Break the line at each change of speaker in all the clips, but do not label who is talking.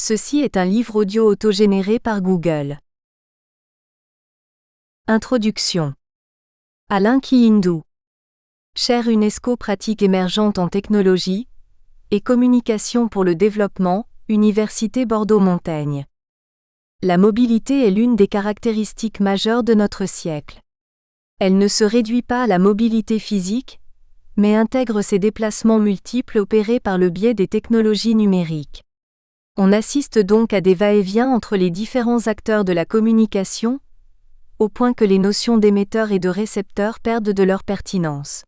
Ceci est un livre audio autogénéré par Google. Introduction. Alain Ki-Hindou. Chaire UNESCO pratique émergente en technologie et communication pour le développement, Université Bordeaux-Montaigne. La mobilité est l'une des caractéristiques majeures de notre siècle. Elle ne se réduit pas à la mobilité physique, mais intègre ces déplacements multiples opérés par le biais des technologies numériques. On assiste donc à des va-et-vient entre les différents acteurs de la communication, au point que les notions d'émetteurs et de récepteurs perdent de leur pertinence.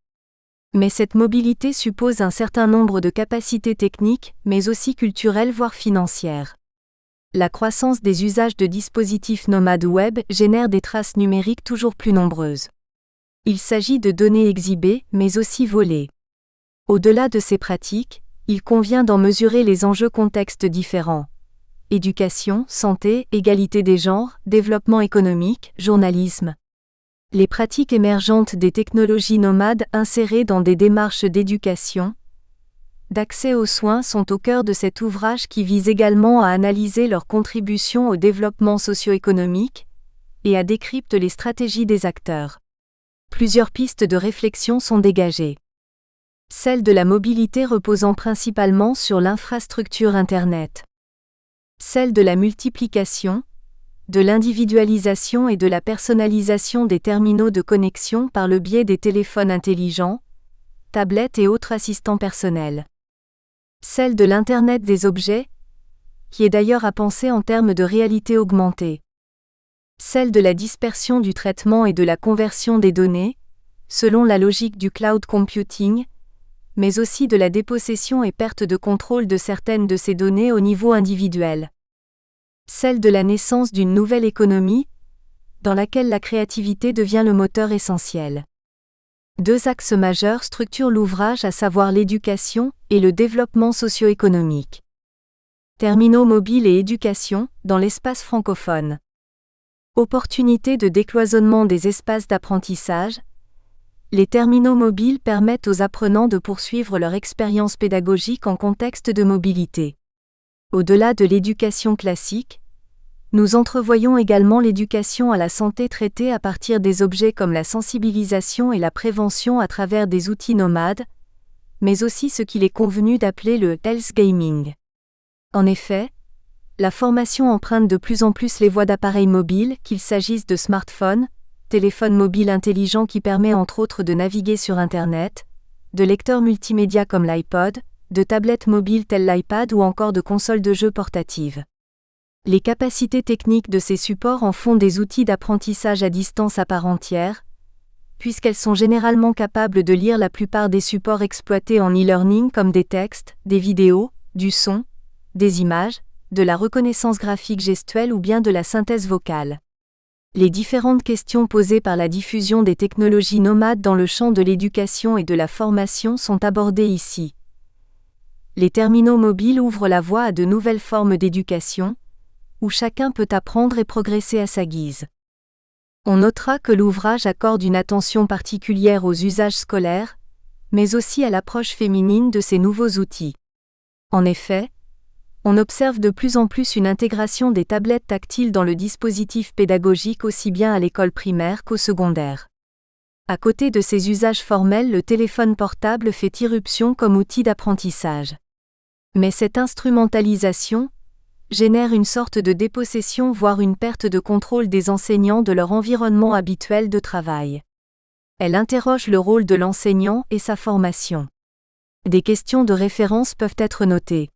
Mais cette mobilité suppose un certain nombre de capacités techniques, mais aussi culturelles voire financières. La croissance des usages de dispositifs nomades web génère des traces numériques toujours plus nombreuses. Il s'agit de données exhibées, mais aussi volées. Au-delà de ces pratiques, il convient d'en mesurer les enjeux contextes différents. Éducation, santé, égalité des genres, développement économique, journalisme. Les pratiques émergentes des technologies nomades insérées dans des démarches d'éducation, d'accès aux soins sont au cœur de cet ouvrage qui vise également à analyser leur contribution au développement socio-économique et à décrypter les stratégies des acteurs. Plusieurs pistes de réflexion sont dégagées. Celle de la mobilité reposant principalement sur l'infrastructure Internet. Celle de la multiplication, de l'individualisation et de la personnalisation des terminaux de connexion par le biais des téléphones intelligents, tablettes et autres assistants personnels. Celle de l'Internet des objets, qui est d'ailleurs à penser en termes de réalité augmentée. Celle de la dispersion du traitement et de la conversion des données, selon la logique du cloud computing, mais aussi de la dépossession et perte de contrôle de certaines de ces données au niveau individuel. Celle de la naissance d'une nouvelle économie, dans laquelle la créativité devient le moteur essentiel. Deux axes majeurs structurent l'ouvrage, à savoir l'éducation et le développement socio-économique. Terminaux mobiles et éducation, dans l'espace francophone. Opportunité de décloisonnement des espaces d'apprentissage. Les terminaux mobiles permettent aux apprenants de poursuivre leur expérience pédagogique en contexte de mobilité. Au-delà de l'éducation classique, nous entrevoyons également l'éducation à la santé traitée à partir des objets comme la sensibilisation et la prévention à travers des outils nomades, mais aussi ce qu'il est convenu d'appeler le health gaming. En effet, la formation emprunte de plus en plus les voies d'appareils mobiles, qu'il s'agisse de smartphones, téléphone mobile intelligent qui permet entre autres de naviguer sur Internet, de lecteurs multimédia comme l'iPod, de tablettes mobiles telles l'iPad ou encore de consoles de jeux portatives. Les capacités techniques de ces supports en font des outils d'apprentissage à distance à part entière, puisqu'elles sont généralement capables de lire la plupart des supports exploités en e-learning comme des textes, des vidéos, du son, des images, de la reconnaissance graphique gestuelle ou bien de la synthèse vocale. Les différentes questions posées par la diffusion des technologies nomades dans le champ de l'éducation et de la formation sont abordées ici. Les terminaux mobiles ouvrent la voie à de nouvelles formes d'éducation, où chacun peut apprendre et progresser à sa guise. On notera que l'ouvrage accorde une attention particulière aux usages scolaires, mais aussi à l'approche féminine de ces nouveaux outils. En effet, on observe de plus en plus une intégration des tablettes tactiles dans le dispositif pédagogique aussi bien à l'école primaire qu'au secondaire. À côté de ces usages formels, le téléphone portable fait irruption comme outil d'apprentissage. Mais cette instrumentalisation génère une sorte de dépossession voire une perte de contrôle des enseignants de leur environnement habituel de travail. Elle interroge le rôle de l'enseignant et sa formation. Des questions de référence peuvent être notées.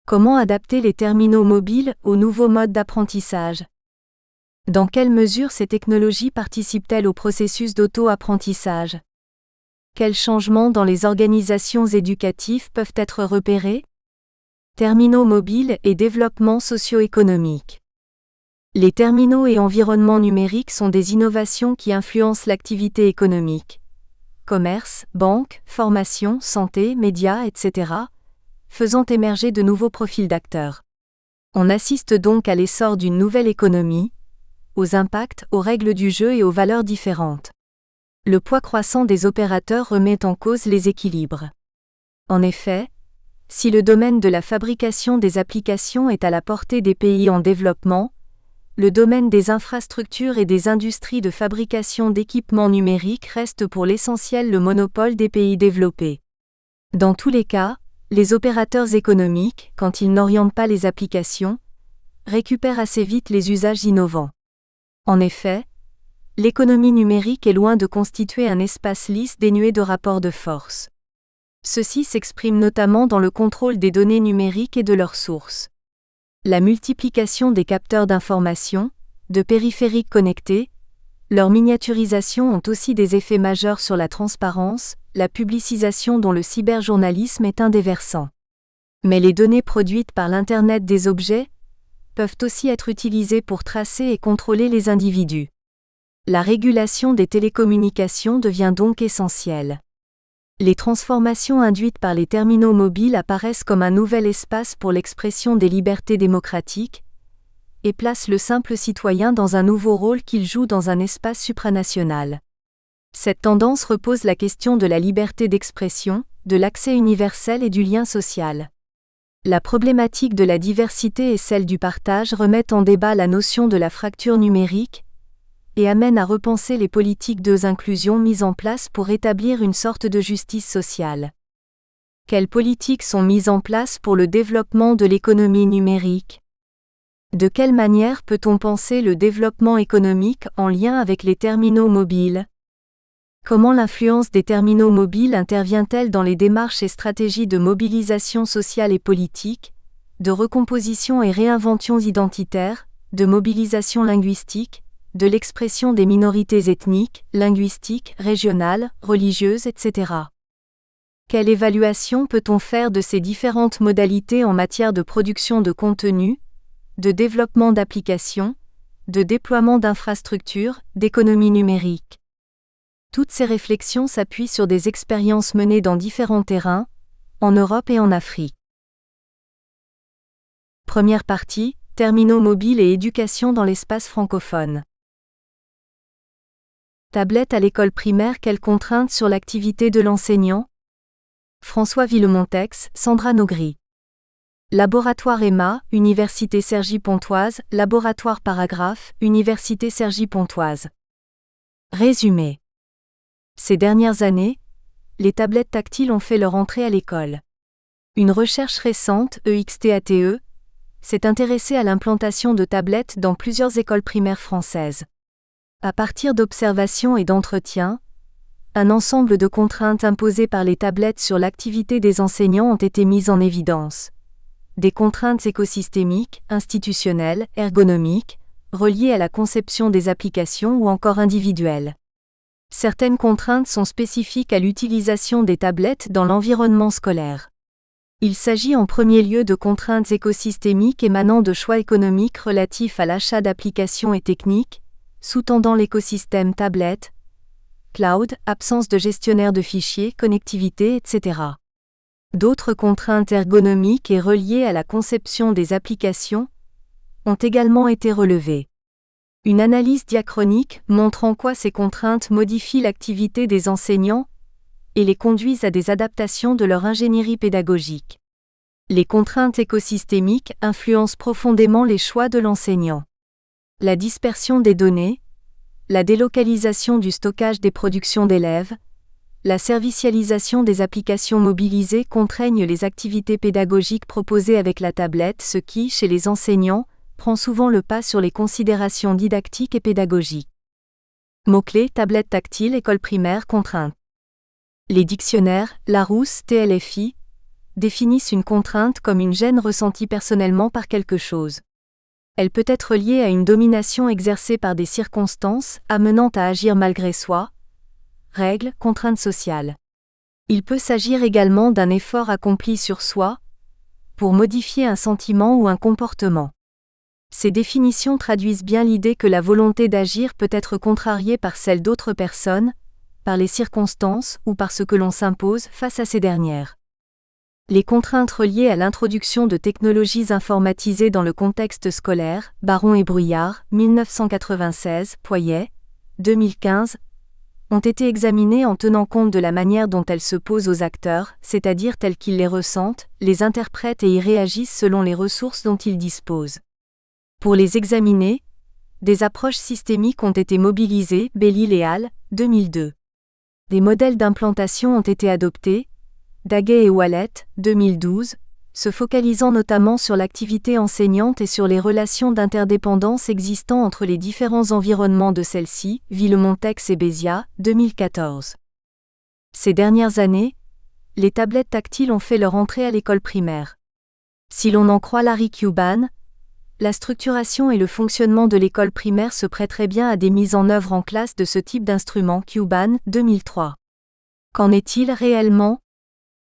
Comment adapter les terminaux mobiles aux nouveaux modes d'apprentissage ? Dans quelle mesure ces technologies participent-elles au processus d'auto-apprentissage ? Quels changements dans les organisations éducatives peuvent être repérés ? Terminaux mobiles et développement socio-économique. Les terminaux et environnements numériques sont des innovations qui influencent l'activité économique. Commerce, banque, formation, santé, médias, etc., faisant émerger de nouveaux profils d'acteurs. On assiste donc à l'essor d'une nouvelle économie, aux impacts, aux règles du jeu et aux valeurs différentes. Le poids croissant des opérateurs remet en cause les équilibres. En effet, Si le domaine de la fabrication des applications est à la portée des pays en développement, le domaine des infrastructures et des industries de fabrication d'équipements numériques reste pour l'essentiel le monopole des pays développés. Dans tous les cas, les opérateurs économiques, quand ils n'orientent pas les applications, récupèrent assez vite les usages innovants. En effet, l'économie numérique est loin de constituer un espace lisse dénué de rapports de force. Ceci s'exprime notamment dans le contrôle des données numériques et de leurs sources. La multiplication des capteurs d'information, de périphériques connectés, leur miniaturisation ont aussi des effets majeurs sur la transparence, la publicisation dont le cyberjournalisme est un des versants. Mais les données produites par l'Internet des objets peuvent aussi être utilisées pour tracer et contrôler les individus. La régulation des télécommunications devient donc essentielle. Les transformations induites par les terminaux mobiles apparaissent comme un nouvel espace pour l'expression des libertés démocratiques et placent le simple citoyen dans un nouveau rôle qu'il joue dans un espace supranational. Cette tendance repose la question de la liberté d'expression, de l'accès universel et du lien social. La problématique de la diversité et celle du partage remettent en débat la notion de la fracture numérique et amènent à repenser les politiques d'inclusion mises en place pour établir une sorte de justice sociale. Quelles politiques sont mises en place pour le développement de l'économie numérique ? De quelle manière peut-on penser le développement économique en lien avec les terminaux mobiles ? Comment l'influence des terminaux mobiles intervient-elle dans les démarches et stratégies de mobilisation sociale et politique, de recomposition et réinvention identitaire, de mobilisation linguistique, de l'expression des minorités ethniques, linguistiques, régionales, religieuses, etc. Quelle évaluation peut-on faire de ces différentes modalités en matière de production de contenu, de développement d'applications, de déploiement d'infrastructures, d'économie numérique ? Toutes ces réflexions s'appuient sur des expériences menées dans différents terrains, en Europe et en Afrique. Première partie, terminaux mobiles et éducation dans l'espace francophone. Tablette à l'école primaire, quelles contraintes sur l'activité de l'enseignant ? François Villemontex, Sandra Nogri. Laboratoire EMA, Université Cergy-Pontoise, Laboratoire Paragraphe, Université Cergy-Pontoise. Résumé. Ces dernières années, les tablettes tactiles ont fait leur entrée à l'école. Une recherche récente, EXTATE, s'est intéressée à l'implantation de tablettes dans plusieurs écoles primaires françaises. À partir d'observations et d'entretiens, un ensemble de contraintes imposées par les tablettes sur l'activité des enseignants ont été mises en évidence. Des contraintes écosystémiques, institutionnelles, ergonomiques, reliées à la conception des applications ou encore individuelles. Certaines contraintes sont spécifiques à l'utilisation des tablettes dans l'environnement scolaire. Il s'agit en premier lieu de contraintes écosystémiques émanant de choix économiques relatifs à l'achat d'applications et techniques, sous-tendant l'écosystème tablette, cloud, absence de gestionnaire de fichiers, connectivité, etc. D'autres contraintes ergonomiques et reliées à la conception des applications ont également été relevées. Une analyse diachronique montre en quoi ces contraintes modifient l'activité des enseignants et les conduisent à des adaptations de leur ingénierie pédagogique. Les contraintes écosystémiques influencent profondément les choix de l'enseignant. La dispersion des données, la délocalisation du stockage des productions d'élèves, la servicialisation des applications mobilisées contraignent les activités pédagogiques proposées avec la tablette, ce qui, chez les enseignants, prend souvent le pas sur les considérations didactiques et pédagogiques. Mots-clés, tablette tactile, école primaire, contrainte. Les dictionnaires, Larousse, TLFI, définissent une contrainte comme une gêne ressentie personnellement par quelque chose. Elle peut être liée à une domination exercée par des circonstances, amenant à agir malgré soi. Règles, contraintes sociales. Il peut s'agir également d'un effort accompli sur soi, pour modifier un sentiment ou un comportement. Ces définitions traduisent bien l'idée que la volonté d'agir peut être contrariée par celle d'autres personnes, par les circonstances ou par ce que l'on s'impose face à ces dernières. Les contraintes reliées à l'introduction de technologies informatisées dans le contexte scolaire, Baron et Bruyard, 1996, Poyet, 2015, ont été examinées en tenant compte de la manière dont elles se posent aux acteurs, c'est-à-dire telles qu'ils les ressentent, les interprètent et y réagissent selon les ressources dont ils disposent. Pour les examiner, des approches systémiques ont été mobilisées, Bellil et al., 2002. Des modèles d'implantation ont été adoptés, Daguet et Wallet, 2012, se focalisant notamment sur l'activité enseignante et sur les relations d'interdépendance existant entre les différents environnements de celle-ci, Villemontex et Béziat, 2014. Ces dernières années, les tablettes tactiles ont fait leur entrée à l'école primaire. Si l'on en croit Larry Cuban, la structuration et le fonctionnement de l'école primaire se prêteraient bien à des mises en œuvre en classe de ce type d'instrument, Cuban, 2003. Qu'en est-il réellement ?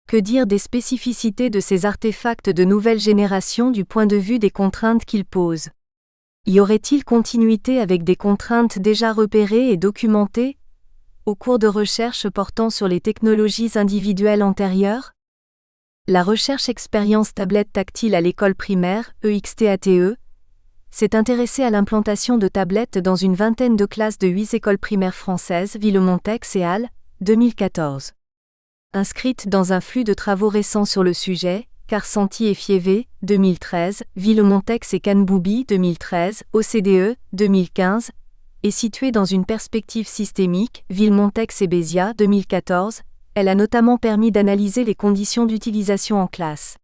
Que dire des spécificités de ces artefacts de nouvelle génération du point de vue des contraintes qu'ils posent ? Y aurait-il continuité avec des contraintes déjà repérées et documentées, au cours de recherches portant sur les technologies individuelles antérieures ? La recherche expérience tablette tactile à l'école primaire, EXTATE, s'est intéressée à l'implantation de tablettes dans une vingtaine de classes de 8 écoles primaires françaises, Villemontex et al., 2014. Inscrite dans un flux de travaux récents sur le sujet, Carsanti et Fievé, 2013, Villemontex et Canboubi, 2013, OCDE, 2015, et située dans une perspective systémique, Villemontex et Béziat, 2014, elle a notamment permis d'analyser les conditions d'utilisation en classe.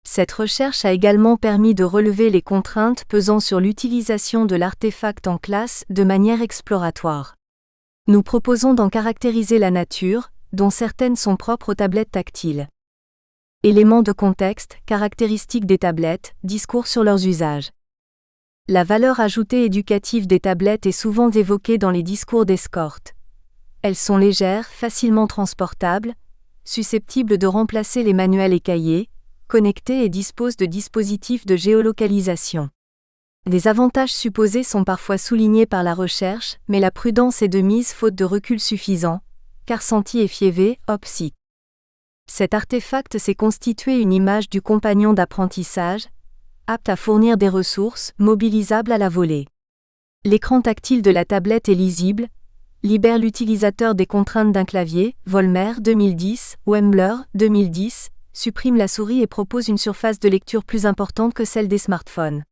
Cette recherche a également permis de relever les contraintes pesant sur l'utilisation de l'artefact en classe de manière exploratoire. Nous proposons d'en caractériser la nature, dont certaines sont propres aux tablettes tactiles. Éléments de contexte, caractéristiques des tablettes, discours sur leurs usages. La valeur ajoutée éducative des tablettes est souvent évoquée dans les discours d'escorte. Elles sont légères, facilement transportables, susceptibles de remplacer les manuels et cahiers, connectées et disposent de dispositifs de géolocalisation. Des avantages supposés sont parfois soulignés par la recherche, mais la prudence est de mise faute de recul suffisant. Carsanti et Fievé, OPSI. Cet artefact s'est constitué une image du compagnon d'apprentissage, apte à fournir des ressources, mobilisables à la volée. L'écran tactile de la tablette est lisible, libère l'utilisateur des contraintes d'un clavier, Volmer 2010, Wembler 2010, supprime la souris et propose une surface de lecture plus importante que celle des smartphones.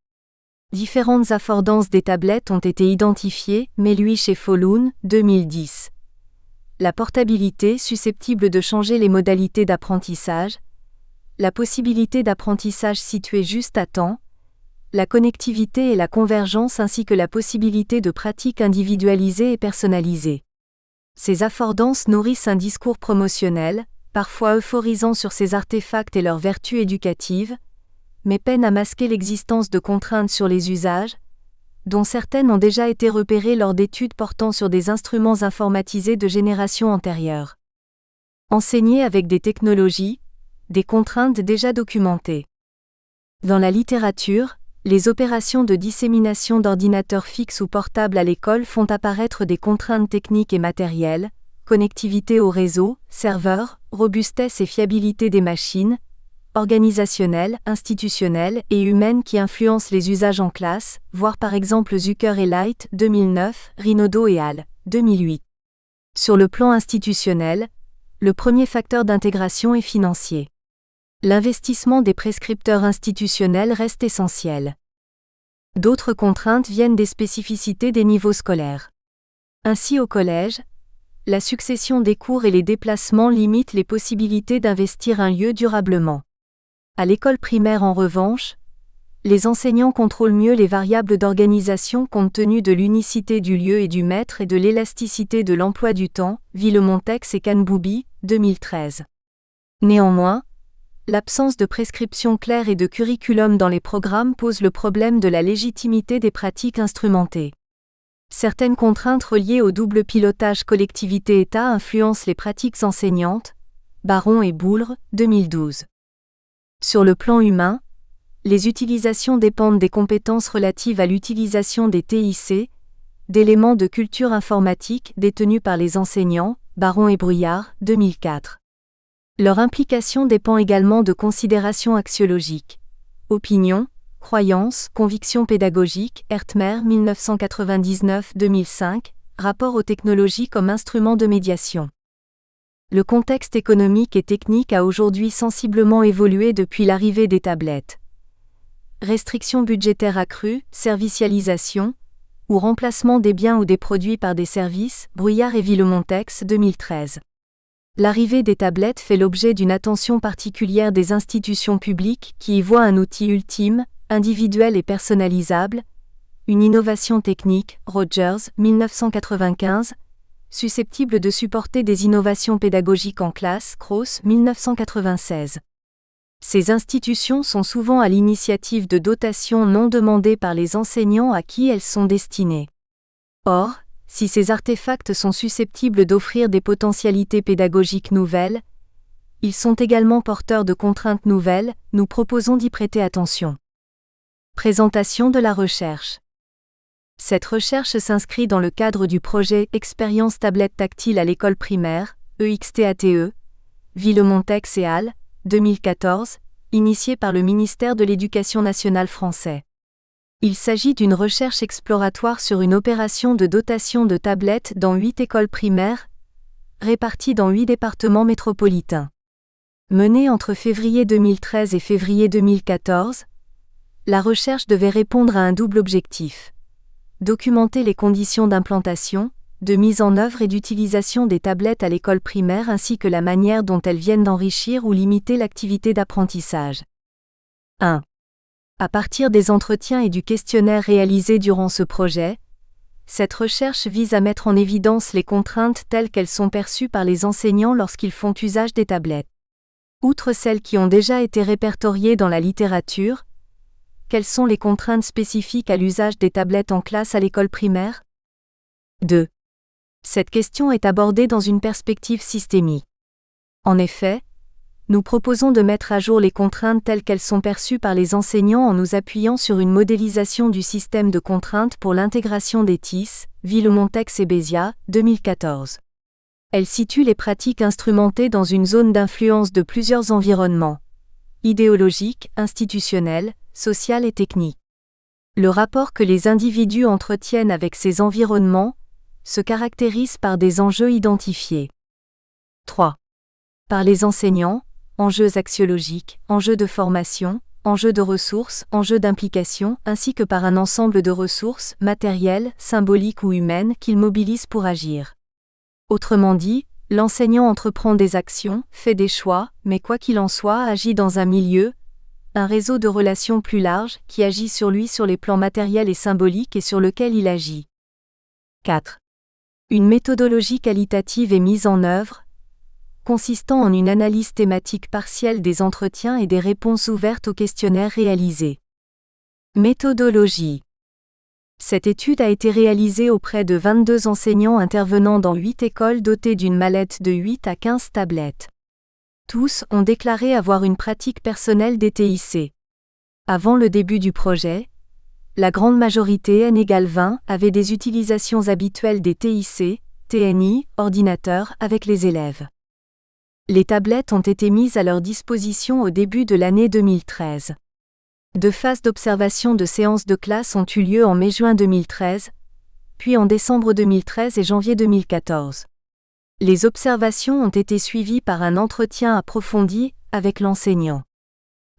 Différentes affordances des tablettes ont été identifiées, Meluich et Folloun, 2010. La portabilité susceptible de changer les modalités d'apprentissage, la possibilité d'apprentissage située juste à temps, la connectivité et la convergence ainsi que la possibilité de pratiques individualisées et personnalisées. Ces affordances nourrissent un discours promotionnel, parfois euphorisant sur ces artefacts et leurs vertus éducatives, mais peinent à masquer l'existence de contraintes sur les usages, dont certaines ont déjà été repérées lors d'études portant sur des instruments informatisés de génération antérieure. Enseigner avec des technologies, des contraintes déjà documentées. Dans la littérature, les opérations de dissémination d'ordinateurs fixes ou portables à l'école font apparaître des contraintes techniques et matérielles, connectivité au réseau, serveurs, robustesse et fiabilité des machines, organisationnelles, institutionnelles et humaines qui influencent les usages en classe, voir par exemple Zucker et Light, 2009, Rinaudot et al., 2008. Sur le plan institutionnel, le premier facteur d'intégration est financier. L'investissement des prescripteurs institutionnels reste essentiel. D'autres contraintes viennent des spécificités des niveaux scolaires. Ainsi au collège, la succession des cours et les déplacements limitent les possibilités d'investir un lieu durablement. À l'école primaire en revanche, les enseignants contrôlent mieux les variables d'organisation compte tenu de l'unicité du lieu et du maître et de l'élasticité de l'emploi du temps, Villemontex et Canboubi, 2013. Néanmoins, l'absence de prescription claire et de curriculum dans les programmes pose le problème de la légitimité des pratiques instrumentées. Certaines contraintes reliées au double pilotage collectivité-État influencent les pratiques enseignantes, Baron et Boulre, 2012. Sur le plan humain, les utilisations dépendent des compétences relatives à l'utilisation des TIC, d'éléments de culture informatique détenus par les enseignants, Baron et Bruyard, 2004. Leur implication dépend également de considérations axiologiques. Opinion, croyances, convictions pédagogiques, Hertmer 1999-2005, Rapport aux technologies comme instrument de médiation. Le contexte économique et technique a aujourd'hui sensiblement évolué depuis l'arrivée des tablettes. Restrictions budgétaires accrues, servicialisation, ou remplacement des biens ou des produits par des services, Bruyard et Villemontex, 2013. L'arrivée des tablettes fait l'objet d'une attention particulière des institutions publiques qui y voient un outil ultime, individuel et personnalisable, une innovation technique, Rogers, 1995, susceptible de supporter des innovations pédagogiques en classe, Krauss, 1996. Ces institutions sont souvent à l'initiative de dotations non demandées par les enseignants à qui elles sont destinées. Or, si ces artefacts sont susceptibles d'offrir des potentialités pédagogiques nouvelles, ils sont également porteurs de contraintes nouvelles, nous proposons d'y prêter attention. Présentation de la recherche. Cette recherche s'inscrit dans le cadre du projet Expérience tablette tactile à l'école primaire, EXTATE, Villemontex et al., 2014, initié par le ministère de l'Éducation nationale français. Il s'agit d'une recherche exploratoire sur une opération de dotation de tablettes dans 8 écoles primaires, réparties dans 8 départements métropolitains. Menée entre février 2013 et février 2014, la recherche devait répondre à un double objectif. Documenter les conditions d'implantation, de mise en œuvre et d'utilisation des tablettes à l'école primaire ainsi que la manière dont elles viennent d'enrichir ou limiter l'activité d'apprentissage. 1. À partir des entretiens et du questionnaire réalisé durant ce projet, cette recherche vise à mettre en évidence les contraintes telles qu'elles sont perçues par les enseignants lorsqu'ils font usage des tablettes. Outre celles qui ont déjà été répertoriées dans la littérature, quelles sont les contraintes spécifiques à l'usage des tablettes en classe à l'école primaire ? 2. Cette question est abordée dans une perspective systémique. En effet, nous proposons de mettre à jour les contraintes telles qu'elles sont perçues par les enseignants en nous appuyant sur une modélisation du système de contraintes pour l'intégration des TIS, Villemontex et Béziat, 2014. Elle situe les pratiques instrumentées dans une zone d'influence de plusieurs environnements, idéologiques, institutionnels, social et technique. Le rapport que les individus entretiennent avec ces environnements se caractérise par des enjeux identifiés. 3. Par les enseignants, enjeux axiologiques, enjeux de formation, enjeux de ressources, enjeux d'implication, ainsi que par un ensemble de ressources, matérielles, symboliques ou humaines qu'ils mobilisent pour agir. Autrement dit, l'enseignant entreprend des actions, fait des choix, mais quoi qu'il en soit agit dans un milieu, un réseau de relations plus large qui agit sur lui sur les plans matériels et symboliques et sur lequel il agit. 4. Une méthodologie qualitative est mise en œuvre, consistant en une analyse thématique partielle des entretiens et des réponses ouvertes aux questionnaires réalisés. Méthodologie. Cette étude a été réalisée auprès de 22 enseignants intervenant dans 8 écoles dotées d'une mallette de 8 à 15 tablettes. Tous ont déclaré avoir une pratique personnelle des TIC. Avant le début du projet, la grande majorité N = 20 avait des utilisations habituelles des TIC, TNI, ordinateurs avec les élèves. Les tablettes ont été mises à leur disposition au début de l'année 2013. 2 phases d'observation de séances de classe ont eu lieu en mai-juin 2013, puis en décembre 2013 et janvier 2014. Les observations ont été suivies par un entretien approfondi avec l'enseignant.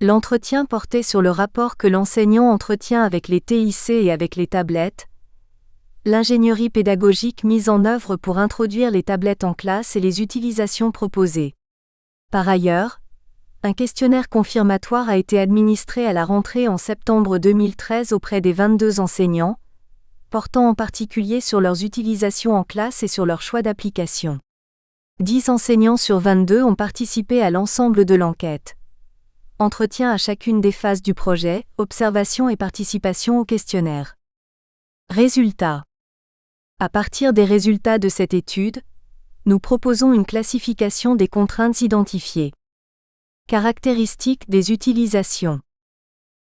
L'entretien portait sur le rapport que l'enseignant entretient avec les TIC et avec les tablettes, l'ingénierie pédagogique mise en œuvre pour introduire les tablettes en classe et les utilisations proposées. Par ailleurs, un questionnaire confirmatoire a été administré à la rentrée en septembre 2013 auprès des 22 enseignants, portant en particulier sur leurs utilisations en classe et sur leur choix d'application. 10 enseignants sur 22 ont participé à l'ensemble de l'enquête. Entretien à chacune des phases du projet, observation et participation au questionnaire. Résultats. À partir des résultats de cette étude, nous proposons une classification des contraintes identifiées. Caractéristiques des utilisations.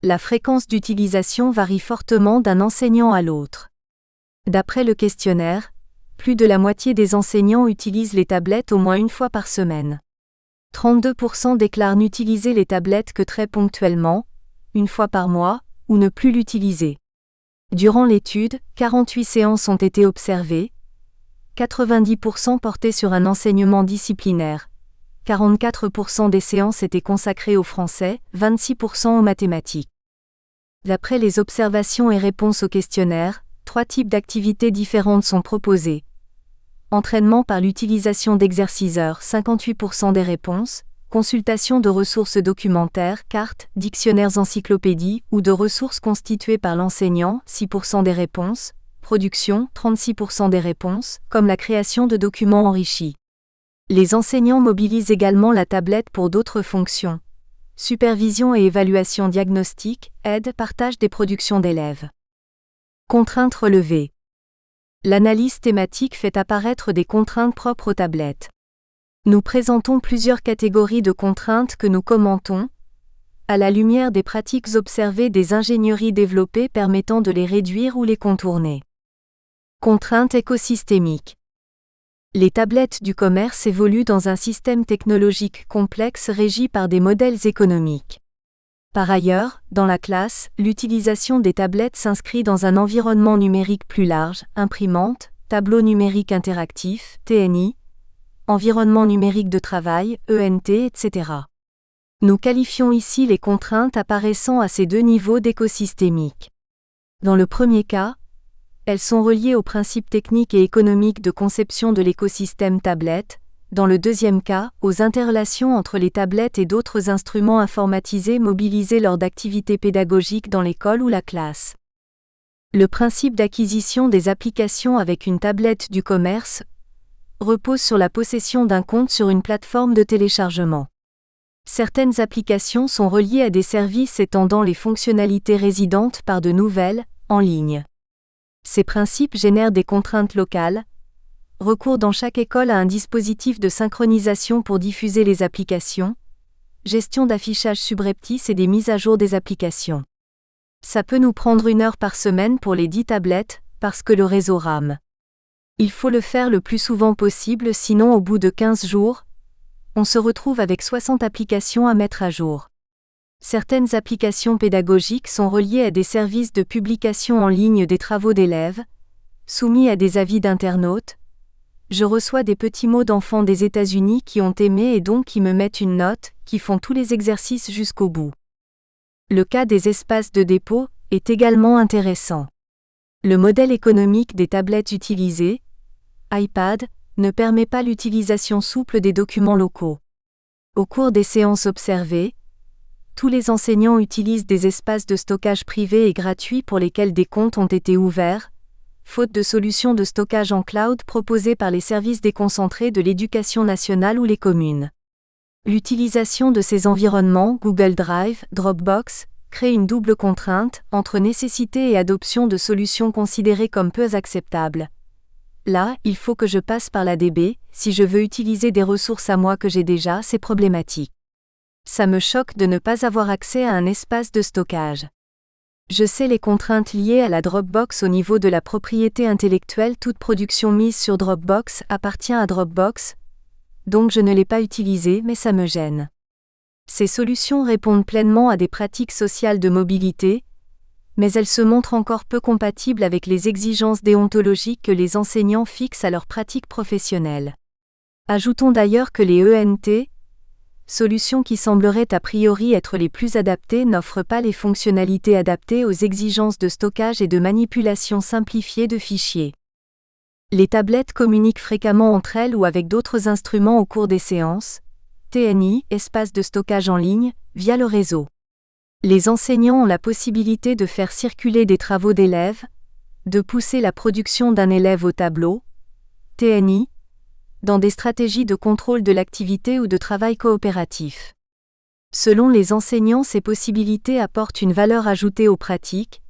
La fréquence d'utilisation varie fortement d'un enseignant à l'autre. D'après le questionnaire, plus de la moitié des enseignants utilisent les tablettes au moins une fois par semaine. 32% déclarent n'utiliser les tablettes que très ponctuellement, une fois par mois, ou ne plus l'utiliser. Durant l'étude, 48 séances ont été observées, 90% portaient sur un enseignement disciplinaire. 44% des séances étaient consacrées au français, 26% aux mathématiques. D'après les observations et réponses au questionnaire, 3 types d'activités différentes sont proposées. Entraînement par l'utilisation d'exerciceurs, 58% des réponses, consultation de ressources documentaires, cartes, dictionnaires, encyclopédies ou de ressources constituées par l'enseignant, 6% des réponses, production, 36% des réponses, comme la création de documents enrichis. Les enseignants mobilisent également la tablette pour d'autres fonctions. Supervision et évaluation diagnostique, aide, partage des productions d'élèves. Contraintes relevées. L'analyse thématique fait apparaître des contraintes propres aux tablettes. Nous présentons plusieurs catégories de contraintes que nous commentons, à la lumière des pratiques observées des ingénieries développées permettant de les réduire ou les contourner. Contraintes écosystémiques. Les tablettes du commerce évoluent dans un système technologique complexe régi par des modèles économiques. Par ailleurs, dans la classe, l'utilisation des tablettes s'inscrit dans un environnement numérique plus large, imprimante, tableau numérique interactif, TNI, environnement numérique de travail, ENT, etc. Nous qualifions ici les contraintes apparaissant à ces 2 niveaux d'écosystémique. Dans le premier cas, elles sont reliées aux principes techniques et économiques de conception de l'écosystème tablette, dans le deuxième cas, aux interrelations entre les tablettes et d'autres instruments informatisés mobilisés lors d'activités pédagogiques dans l'école ou la classe. Le principe d'acquisition des applications avec une tablette du commerce repose sur la possession d'un compte sur une plateforme de téléchargement. Certaines applications sont reliées à des services étendant les fonctionnalités résidentes par de nouvelles, en ligne. Ces principes génèrent des contraintes locales, recours dans chaque école à un dispositif de synchronisation pour diffuser les applications, gestion d'affichage subreptice et des mises à jour des applications. Ça peut nous prendre 1 heure par semaine pour les 10 tablettes, parce que le réseau rame. Il faut le faire le plus souvent possible, sinon au bout de 15 jours, on se retrouve avec 60 applications à mettre à jour. Certaines applications pédagogiques sont reliées à des services de publication en ligne des travaux d'élèves, soumis à des avis d'internautes. Je reçois des petits mots d'enfants des États-Unis qui ont aimé et donc qui me mettent une note, qui font tous les exercices jusqu'au bout. Le cas des espaces de dépôt est également intéressant. Le modèle économique des tablettes utilisées, iPad, ne permet pas l'utilisation souple des documents locaux. Au cours des séances observées, tous les enseignants utilisent des espaces de stockage privés et gratuits pour lesquels des comptes ont été ouverts, faute de solutions de stockage en cloud proposées par les services déconcentrés de l'éducation nationale ou les communes. L'utilisation de ces environnements, Google Drive, Dropbox, crée une double contrainte entre nécessité et adoption de solutions considérées comme peu acceptables. Là, il faut que je passe par la DB, si je veux utiliser des ressources à moi que j'ai déjà, c'est problématique. Ça me choque de ne pas avoir accès à un espace de stockage. Je sais les contraintes liées à la Dropbox au niveau de la propriété intellectuelle. Toute production mise sur Dropbox appartient à Dropbox, donc je ne l'ai pas utilisée mais ça me gêne. Ces solutions répondent pleinement à des pratiques sociales de mobilité, mais elles se montrent encore peu compatibles avec les exigences déontologiques que les enseignants fixent à leurs pratiques professionnelles. Ajoutons d'ailleurs que les ENT, solutions qui sembleraient a priori être les plus adaptées, n'offrent pas les fonctionnalités adaptées aux exigences de stockage et de manipulation simplifiée de fichiers. Les tablettes communiquent fréquemment entre elles ou avec d'autres instruments au cours des séances, TNI, espace de stockage en ligne, via le réseau. Les enseignants ont la possibilité de faire circuler des travaux d'élèves, de pousser la production d'un élève au tableau, TNI, dans des stratégies de contrôle de l'activité ou de travail coopératif. Selon les enseignants, ces possibilités apportent une valeur ajoutée aux pratiques,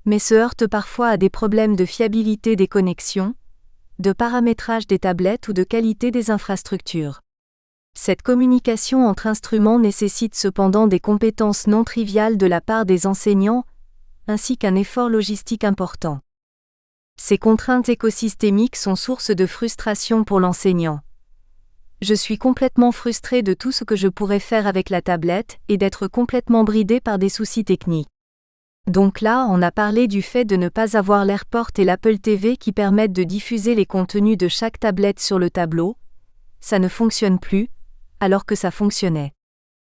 mais se heurtent parfois à des problèmes de fiabilité des connexions, de paramétrage des tablettes ou de qualité des infrastructures. Cette communication entre instruments nécessite cependant des compétences non triviales de la part des enseignants, ainsi qu'un effort logistique important. Ces contraintes écosystémiques sont source de frustration pour l'enseignant. Je suis complètement frustré de tout ce que je pourrais faire avec la tablette et d'être complètement bridé par des soucis techniques. Donc là, on a parlé du fait de ne pas avoir l'AirPort et l'Apple TV qui permettent de diffuser les contenus de chaque tablette sur le tableau. Ça ne fonctionne plus, alors que ça fonctionnait.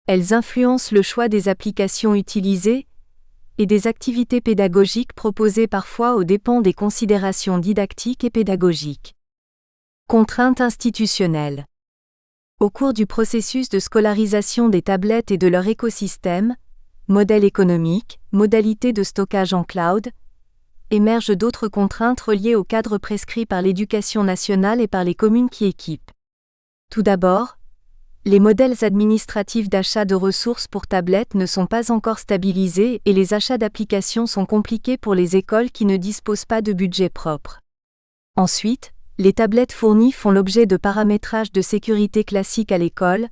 Elles influencent le choix des applications utilisées et des activités pédagogiques proposées parfois aux dépens des considérations didactiques et pédagogiques. Contraintes institutionnelles. Au cours du processus de scolarisation des tablettes et de leur écosystème, modèle économique, modalités de stockage en cloud, émergent d'autres contraintes reliées au cadre prescrit par l'Éducation nationale et par les communes qui équipent. Tout d'abord, les modèles administratifs d'achat de ressources pour tablettes ne sont pas encore stabilisés et les achats d'applications sont compliqués pour les écoles qui ne disposent pas de budget propre. Ensuite, les tablettes fournies font l'objet de paramétrages de sécurité classiques à l'école,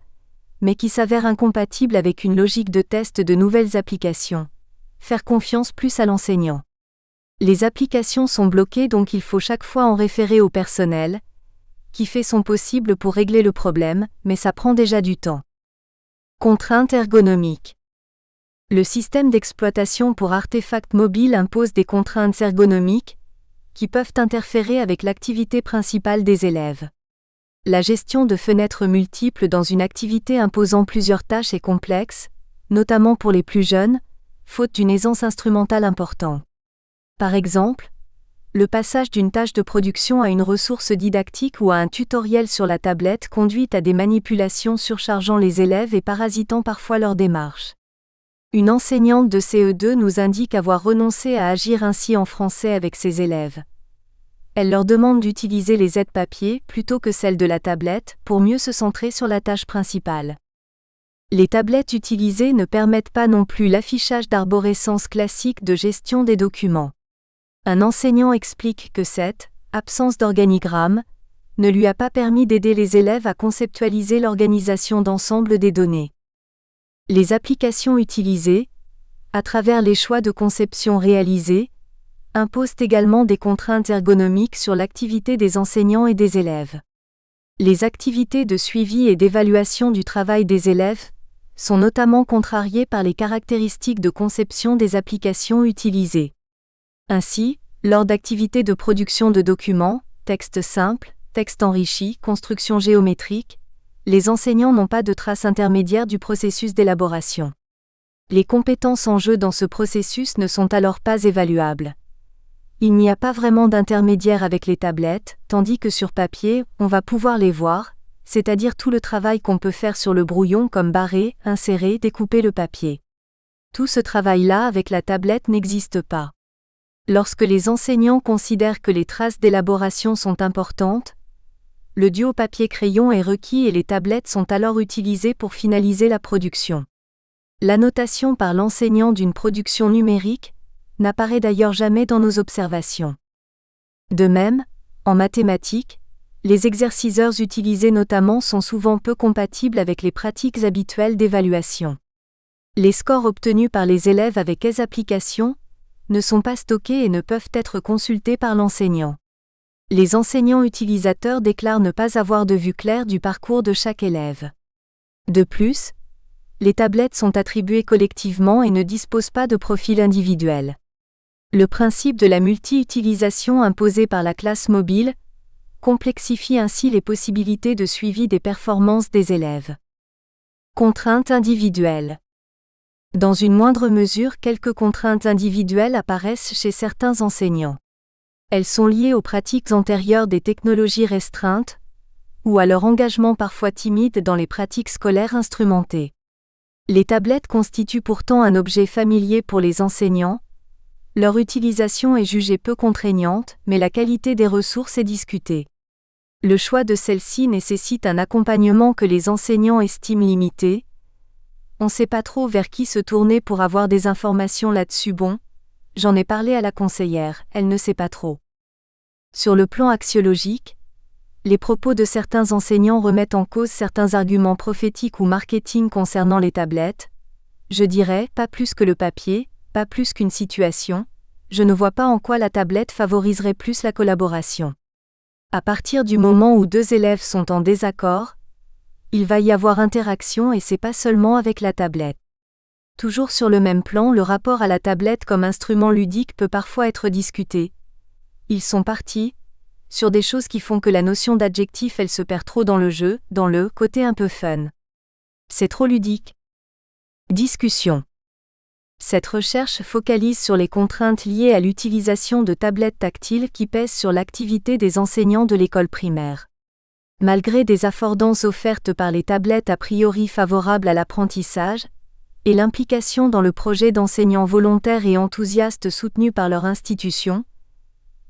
mais qui s'avèrent incompatibles avec une logique de test de nouvelles applications. Faire confiance plus à l'enseignant. Les applications sont bloquées donc il faut chaque fois en référer au personnel, qui fait son possible pour régler le problème, mais ça prend déjà du temps. Contraintes ergonomiques. Le système d'exploitation pour artefacts mobiles impose des contraintes ergonomiques, qui peuvent interférer avec l'activité principale des élèves. La gestion de fenêtres multiples dans une activité imposant plusieurs tâches est complexe, notamment pour les plus jeunes, faute d'une aisance instrumentale importante. Par exemple, le passage d'une tâche de production à une ressource didactique ou à un tutoriel sur la tablette conduit à des manipulations surchargeant les élèves et parasitant parfois leur démarche. Une enseignante de CE2 nous indique avoir renoncé à agir ainsi en français avec ses élèves. Elle leur demande d'utiliser les aides papier plutôt que celles de la tablette pour mieux se centrer sur la tâche principale. Les tablettes utilisées ne permettent pas non plus l'affichage d'arborescence classique de gestion des documents. Un enseignant explique que cette absence d'organigramme ne lui a pas permis d'aider les élèves à conceptualiser l'organisation d'ensemble des données. Les applications utilisées, à travers les choix de conception réalisés, imposent également des contraintes ergonomiques sur l'activité des enseignants et des élèves. Les activités de suivi et d'évaluation du travail des élèves sont notamment contrariées par les caractéristiques de conception des applications utilisées. Ainsi, lors d'activités de production de documents, texte simple, texte enrichi, construction géométrique, les enseignants n'ont pas de trace intermédiaire du processus d'élaboration. Les compétences en jeu dans ce processus ne sont alors pas évaluables. Il n'y a pas vraiment d'intermédiaire avec les tablettes, tandis que sur papier, on va pouvoir les voir, c'est-à-dire tout le travail qu'on peut faire sur le brouillon comme barrer, insérer, découper le papier. Tout ce travail-là avec la tablette n'existe pas. Lorsque les enseignants considèrent que les traces d'élaboration sont importantes, le duo papier-crayon est requis et les tablettes sont alors utilisées pour finaliser la production. L'annotation par l'enseignant d'une production numérique n'apparaît d'ailleurs jamais dans nos observations. De même, en mathématiques, les exerciceurs utilisés notamment sont souvent peu compatibles avec les pratiques habituelles d'évaluation. Les scores obtenus par les élèves avec les applications ne sont pas stockés et ne peuvent être consultés par l'enseignant. Les enseignants utilisateurs déclarent ne pas avoir de vue claire du parcours de chaque élève. De plus, les tablettes sont attribuées collectivement et ne disposent pas de profil individuel. Le principe de la multi-utilisation imposé par la classe mobile complexifie ainsi les possibilités de suivi des performances des élèves. Contraintes individuelles. Dans une moindre mesure, quelques contraintes individuelles apparaissent chez certains enseignants. Elles sont liées aux pratiques antérieures des technologies restreintes, ou à leur engagement parfois timide dans les pratiques scolaires instrumentées. Les tablettes constituent pourtant un objet familier pour les enseignants. Leur utilisation est jugée peu contraignante, mais la qualité des ressources est discutée. Le choix de celles-ci nécessite un accompagnement que les enseignants estiment limité. On ne sait pas trop vers qui se tourner pour avoir des informations là-dessus. Bon, j'en ai parlé à la conseillère, elle ne sait pas trop. Sur le plan axiologique, les propos de certains enseignants remettent en cause certains arguments prophétiques ou marketing concernant les tablettes. Je dirais, pas plus que le papier, pas plus qu'une situation, je ne vois pas en quoi la tablette favoriserait plus la collaboration. À partir du moment où deux élèves sont en désaccord, il va y avoir interaction et c'est pas seulement avec la tablette. Toujours sur le même plan, le rapport à la tablette comme instrument ludique peut parfois être discuté. Ils sont partis sur des choses qui font que la notion d'adjectif elle se perd trop dans le jeu, dans le côté un peu fun. C'est trop ludique. Discussion. Cette recherche focalise sur les contraintes liées à l'utilisation de tablettes tactiles qui pèsent sur l'activité des enseignants de l'école primaire. Malgré des affordances offertes par les tablettes a priori favorables à l'apprentissage, et l'implication dans le projet d'enseignants volontaires et enthousiastes soutenus par leur institution,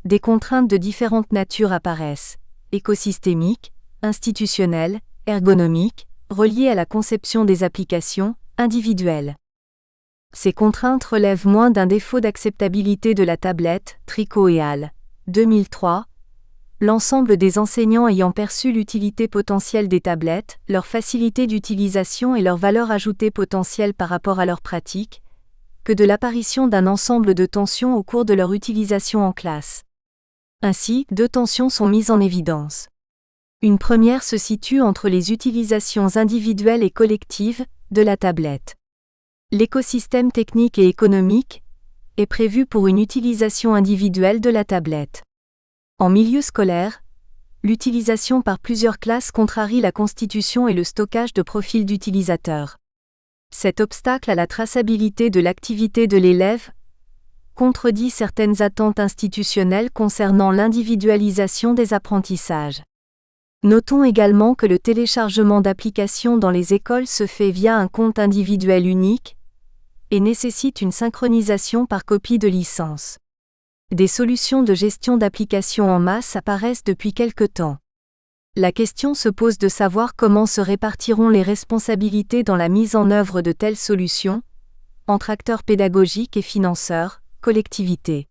des contraintes de différentes natures apparaissent, écosystémiques, institutionnelles, ergonomiques, reliées à la conception des applications, individuelles. Ces contraintes relèvent moins d'un défaut d'acceptabilité de la tablette, Tricot et al. 2003. L'ensemble des enseignants ayant perçu l'utilité potentielle des tablettes, leur facilité d'utilisation et leur valeur ajoutée potentielle par rapport à leur pratique, que de l'apparition d'un ensemble de tensions au cours de leur utilisation en classe. Ainsi, deux tensions sont mises en évidence. Une première se situe entre les utilisations individuelles et collectives de la tablette. L'écosystème technique et économique est prévu pour une utilisation individuelle de la tablette. En milieu scolaire, l'utilisation par plusieurs classes contrarie la constitution et le stockage de profils d'utilisateurs. Cet obstacle à la traçabilité de l'activité de l'élève contredit certaines attentes institutionnelles concernant l'individualisation des apprentissages. Notons également que le téléchargement d'applications dans les écoles se fait via un compte individuel unique et nécessite une synchronisation par copie de licence. Des solutions de gestion d'applications en masse apparaissent depuis quelque temps. La question se pose de savoir comment se répartiront les responsabilités dans la mise en œuvre de telles solutions, entre acteurs pédagogiques et financeurs, collectivités.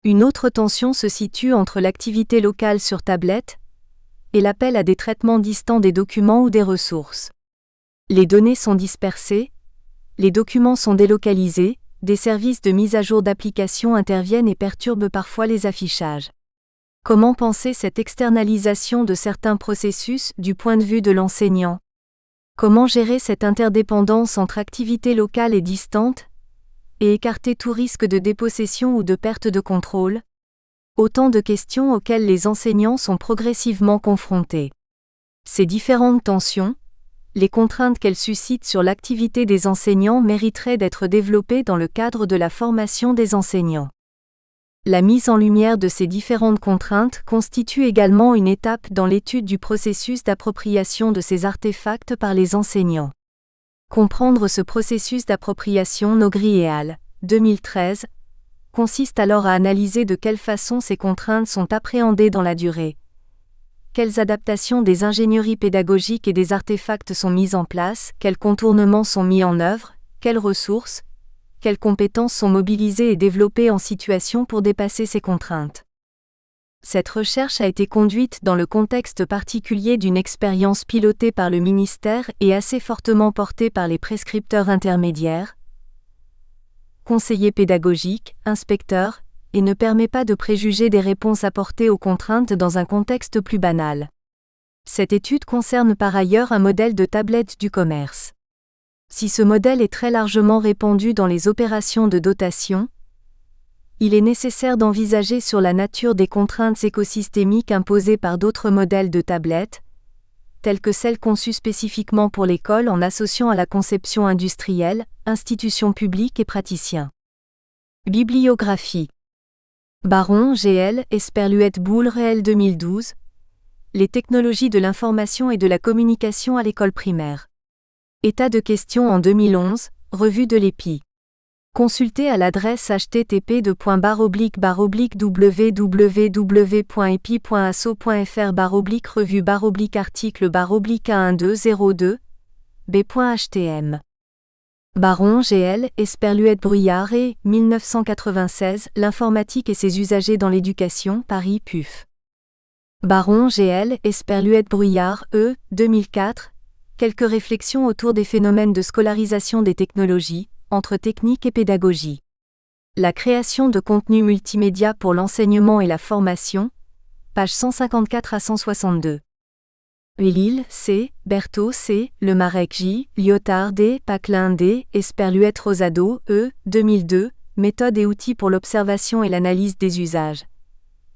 Une autre tension se situe entre l'activité locale sur tablette et l'appel à des traitements distants des documents ou des ressources. Les données sont dispersées, les documents sont délocalisés, des services de mise à jour d'applications interviennent et perturbent parfois les affichages. Comment penser cette externalisation de certains processus du point de vue de l'enseignant? Comment gérer cette interdépendance entre activités locales et distantes, et écarter tout risque de dépossession ou de perte de contrôle? Autant de questions auxquelles les enseignants sont progressivement confrontés. Ces différentes tensions, les contraintes qu'elles suscitent sur l'activité des enseignants mériteraient d'être développées dans le cadre de la formation des enseignants. La mise en lumière de ces différentes contraintes constitue également une étape dans l'étude du processus d'appropriation de ces artefacts par les enseignants. Comprendre ce processus d'appropriation, Nogri et al. 2013, consiste alors à analyser de quelle façon ces contraintes sont appréhendées dans la durée. Quelles adaptations des ingénieries pédagogiques et des artefacts sont mises en place, quels contournements sont mis en œuvre, quelles ressources, quelles compétences sont mobilisées et développées en situation pour dépasser ces contraintes. Cette recherche a été conduite dans le contexte particulier d'une expérience pilotée par le ministère et assez fortement portée par les prescripteurs intermédiaires, conseillers pédagogiques, inspecteurs, et ne permet pas de préjuger des réponses apportées aux contraintes dans un contexte plus banal. Cette étude concerne par ailleurs un modèle de tablette du commerce. Si ce modèle est très largement répandu dans les opérations de dotation, il est nécessaire d'envisager sur la nature des contraintes écosystémiques imposées par d'autres modèles de tablettes, telles que celles conçues spécifiquement pour l'école en associant à la conception industrielle, institutions publiques et praticiens. Bibliographie. Baron, G.L., Esperluette-Boule, réel 2012. Les technologies de l'information et de la communication à l'école primaire. État de question en 2011, revue de l'EPI. Consultez à l'adresse http://www.epi.asso.fr/revue/article/A1202 b.htm. Baron, G.L., Esperluette-Bruyard et 1996, l'informatique et ses usagers dans l'éducation, Paris, PUF. Baron, G.L., Esperluette-Bruyard, 2004, quelques réflexions autour des phénomènes de scolarisation des technologies, entre technique et pédagogie. La création de contenus multimédia pour l'enseignement et la formation, pages 154 à 162. Lille C, Berthaud C, Le Marec J, Lyotard D, Paclin D, Esperluette Rosado E, 2002, Méthodes et outils pour l'observation et l'analyse des usages.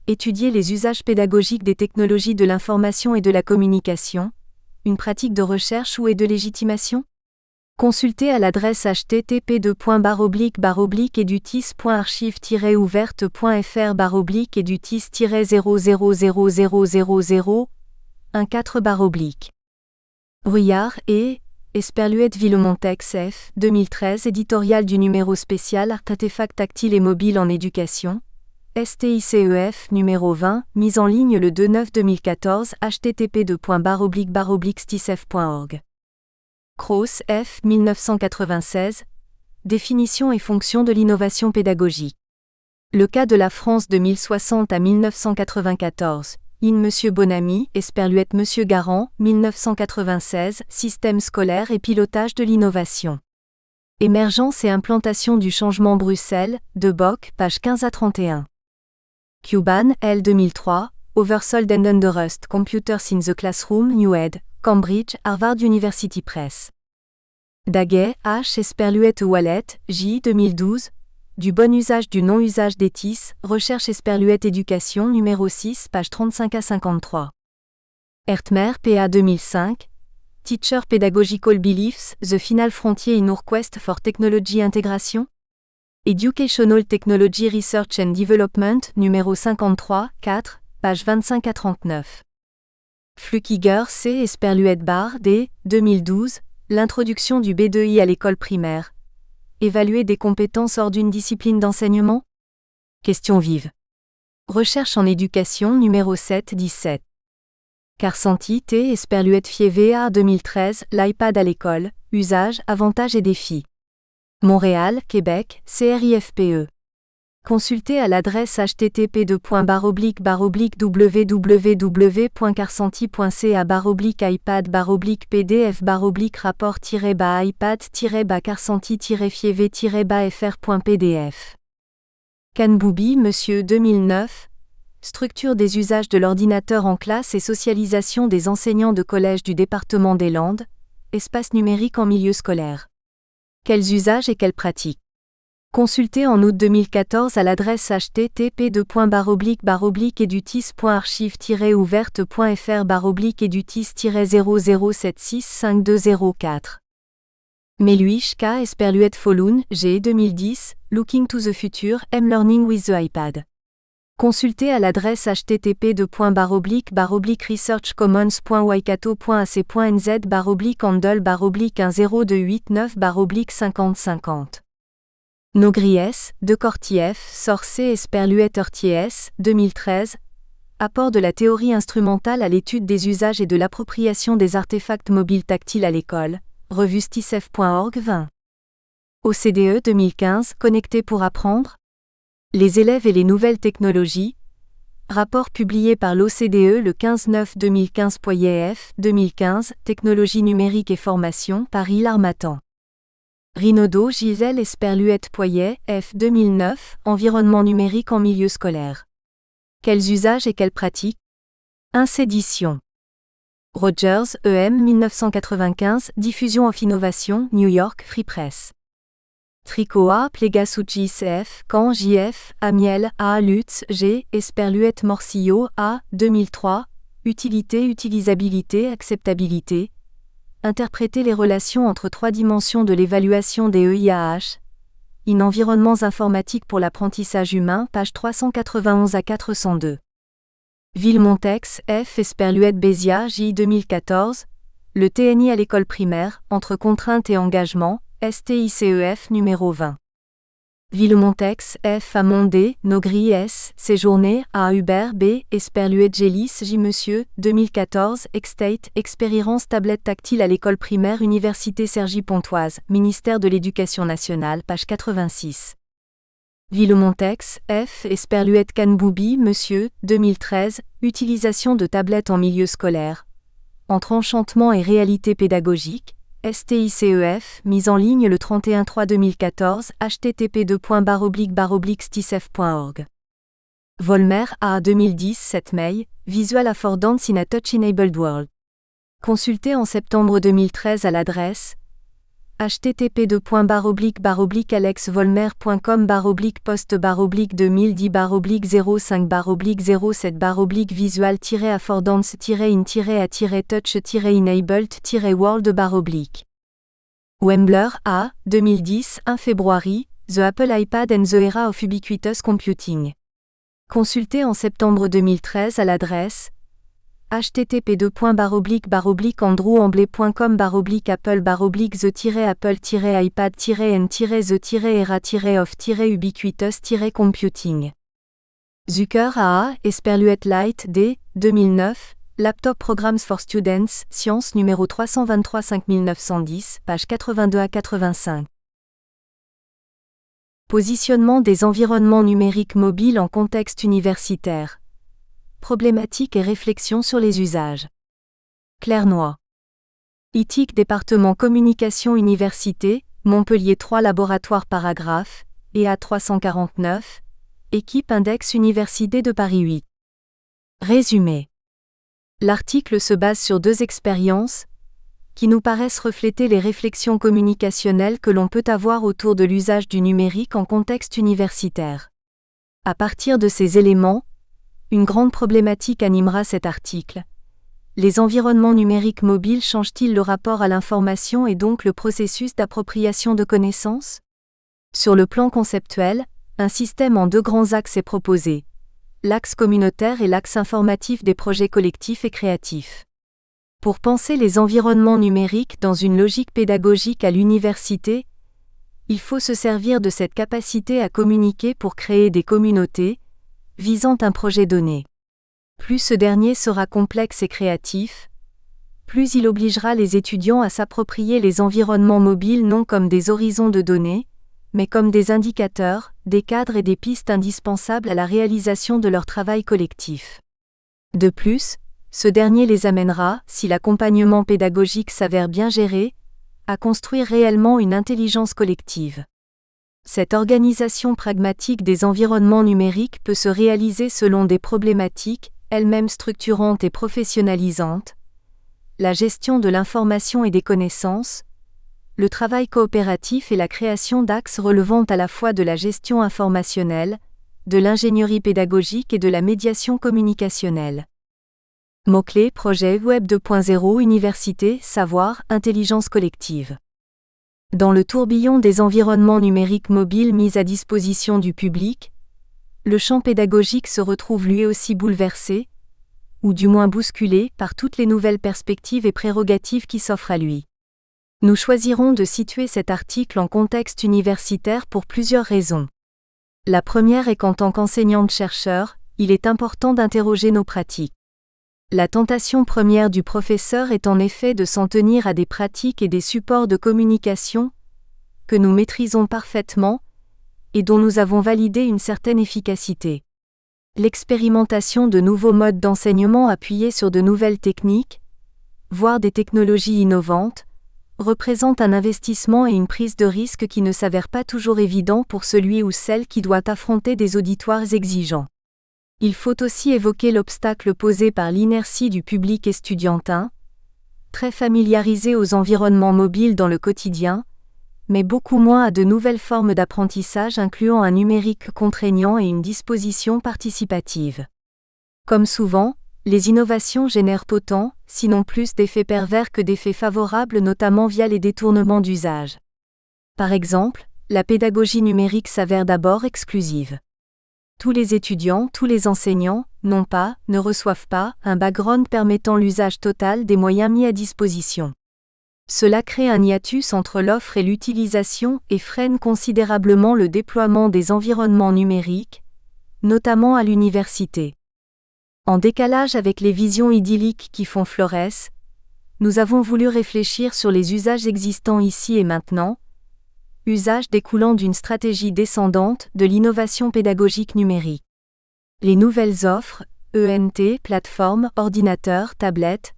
Étudier les usages pédagogiques des technologies de l'information et de la communication, une pratique de recherche ou et de légitimation? Consultez à l'adresse http://edutis.archive-ouverte.fr/edutis-000000 14 Bruyard et Esperluette Villemontex F. 2013 éditorial du numéro spécial Artefacts tactiles et mobiles en éducation. STICEF numéro 20, mise en ligne le 2/9/2014 http://sticef.org. Cross F. 1996. Définition et fonction de l'innovation pédagogique. Le cas de la France de 1060 à 1994. Monsieur Bonamy, Esperluette Monsieur Garand, 1996, Système scolaire et pilotage de l'innovation. Émergence et implantation du changement Bruxelles, de Bock, page 15 à 31. Cuban, L. 2003, Oversold and Underused Computers in the Classroom, New Ed, Cambridge, Harvard University Press. Daguet, H. Esperluette Wallet, J. 2012, Du bon usage du non-usage d'ETIS, Recherche Esperluette Éducation numéro 6, page 35 à 53. Hertmer, PA 2005, Teacher Pedagogical Beliefs, The Final Frontier in Our Quest for Technology Integration. Educational Technology Research and Development, numéro 53, 4, page 25 à 39. Flukiger, C. Esperluette Bar, D. 2012, L'introduction du B2I à l'école primaire. Évaluer des compétences hors d'une discipline d'enseignement? Question vive. Recherche en éducation numéro 7-17. Carsanti T. Esperluette Fievé 2013, l'iPad à l'école, usage, avantages et défis. Montréal, Québec, CRIFPE. Consultez à l'adresse http://www.carsanti.ca/ipad-rapport-carsanti-fievé-fr.pdf. Kanboubi, Monsieur 2009. Structure des usages de l'ordinateur en classe et socialisation des enseignants de collège du département des Landes. Espace numérique en milieu scolaire. Quels usages et quelles pratiques? Consultez en août 2014 à l'adresse http://edutis.archive-ouverte.fr/edutis-00765204. Meluich K. Esperluette Foloun, G. 2010, Looking to the Future, M-Learning with the iPad. Consultez à l'adresse http://researchcommons.waikato.ac.nz/handle/1028/5050. Nogries, Decortief, Sorcé Esperluette Urties, 2013. Apport de la théorie instrumentale à l'étude des usages et de l'appropriation des artefacts mobiles tactiles à l'école. Revue sticef.org 20. OCDE 2015, Connecté pour apprendre? Les élèves et les nouvelles technologies. Rapport publié par l'OCDE le 15/9/2015. Poyet F. 2015, Technologie numérique et formation, Paris l'Harmattan. Rinaudot Gisèle Esperluette Poyet, F. 2009, Environnement numérique en milieu scolaire. Quels usages et quelles pratiques? Incédition. Rogers, E.M. 1995, Diffusion of Innovation, New York, Free Press. Tricot A. Plegasucci CF, Caen JF, Amiel A. Lutz G. Esperluette Morcillo A. 2003, Utilité, utilisabilité, acceptabilité. Interpréter les relations entre trois dimensions de l'évaluation des EIAH. In Environnements informatiques pour l'apprentissage humain, page 391 à 402. Villemontex, F. Esperluette Bézia J. 2014. Le TNI à l'école primaire, entre contraintes et engagement, STICEF numéro 20. Villemontex, F. Amondé, Nogri S. Séjourné, A. Hubert B. Esperluette Gélis J. Monsieur, 2014, Extate, Expérience tablette tactile à l'école primaire Université Cergy-Pontoise, Ministère de l'Éducation nationale, page 86. Villemontex, F. Esperluette Kanboubi Monsieur, 2013, Utilisation de tablettes en milieu scolaire. Entre enchantement et réalité pédagogique, STICEF, mise en ligne le 31/3/2014, http://sticef.org. Volmer A. 2010 7 mai, Visual Affordance in a Touch-Enabled World. Consulté en septembre 2013 à l'adresse http://visual-affordance-in-a-touch-. Wembler, A. 2010, 1 February, The Apple iPad and the Era of Ubiquitous Computing. Consulté en septembre 2013 à l'adresse http://andrew-ambley.com/apple-the-apple-era-of-ubiquitous-computing. Zucker, A. Esperluette Lite, D. 2009, Laptop Programs for Students, Sciences numéro 323 5910, page 82 à 85. Positionnement des environnements numériques mobiles en contexte universitaire. Problématiques et réflexions sur les usages. Clairnoy. ITIC Département Communication Université, Montpellier 3 Laboratoire Paragraphe, EA 349, Équipe Index Université de Paris 8. Résumé. L'article se base sur 2 expériences qui nous paraissent refléter les réflexions communicationnelles que l'on peut avoir autour de l'usage du numérique en contexte universitaire. À partir de ces éléments, une grande problématique animera cet article. Les environnements numériques mobiles changent-ils le rapport à l'information et donc le processus d'appropriation de connaissances ? Sur le plan conceptuel, un système en 2 grands axes est proposé. L'axe communautaire et l'axe informatif des projets collectifs et créatifs. Pour penser les environnements numériques dans une logique pédagogique à l'université, il faut se servir de cette capacité à communiquer pour créer des communautés, visant un projet donné. Plus ce dernier sera complexe et créatif, plus il obligera les étudiants à s'approprier les environnements mobiles non comme des horizons de données, mais comme des indicateurs, des cadres et des pistes indispensables à la réalisation de leur travail collectif. De plus, ce dernier les amènera, si l'accompagnement pédagogique s'avère bien géré, à construire réellement une intelligence collective. Cette organisation pragmatique des environnements numériques peut se réaliser selon des problématiques, elles-mêmes structurantes et professionnalisantes, la gestion de l'information et des connaissances, le travail coopératif et la création d'axes relevant à la fois de la gestion informationnelle, de l'ingénierie pédagogique et de la médiation communicationnelle. Mots-clés Projet Web 2.0 Université, Savoir, Intelligence collective. Dans le tourbillon des environnements numériques mobiles mis à disposition du public, le champ pédagogique se retrouve lui aussi bouleversé, ou du moins bousculé, par toutes les nouvelles perspectives et prérogatives qui s'offrent à lui. Nous choisirons de situer cet article en contexte universitaire pour plusieurs raisons. La première est qu'en tant qu'enseignante-chercheur, il est important d'interroger nos pratiques. La tentation première du professeur est en effet de s'en tenir à des pratiques et des supports de communication que nous maîtrisons parfaitement et dont nous avons validé une certaine efficacité. L'expérimentation de nouveaux modes d'enseignement appuyés sur de nouvelles techniques, voire des technologies innovantes, représente un investissement et une prise de risque qui ne s'avère pas toujours évident pour celui ou celle qui doit affronter des auditoires exigeants. Il faut aussi évoquer l'obstacle posé par l'inertie du public estudiantin, très familiarisé aux environnements mobiles dans le quotidien, mais beaucoup moins à de nouvelles formes d'apprentissage incluant un numérique contraignant et une disposition participative. Comme souvent, les innovations génèrent autant, sinon plus d'effets pervers que d'effets favorables, notamment via les détournements d'usage. Par exemple, la pédagogie numérique s'avère d'abord exclusive. Tous les étudiants, tous les enseignants, ne reçoivent pas un background permettant l'usage total des moyens mis à disposition. Cela crée un hiatus entre l'offre et l'utilisation et freine considérablement le déploiement des environnements numériques, notamment à l'université. En décalage avec les visions idylliques qui font florès, nous avons voulu réfléchir sur les usages existants ici et maintenant, usages découlant d'une stratégie descendante de l'innovation pédagogique numérique. Les nouvelles offres, ENT, plateformes, ordinateurs, tablettes,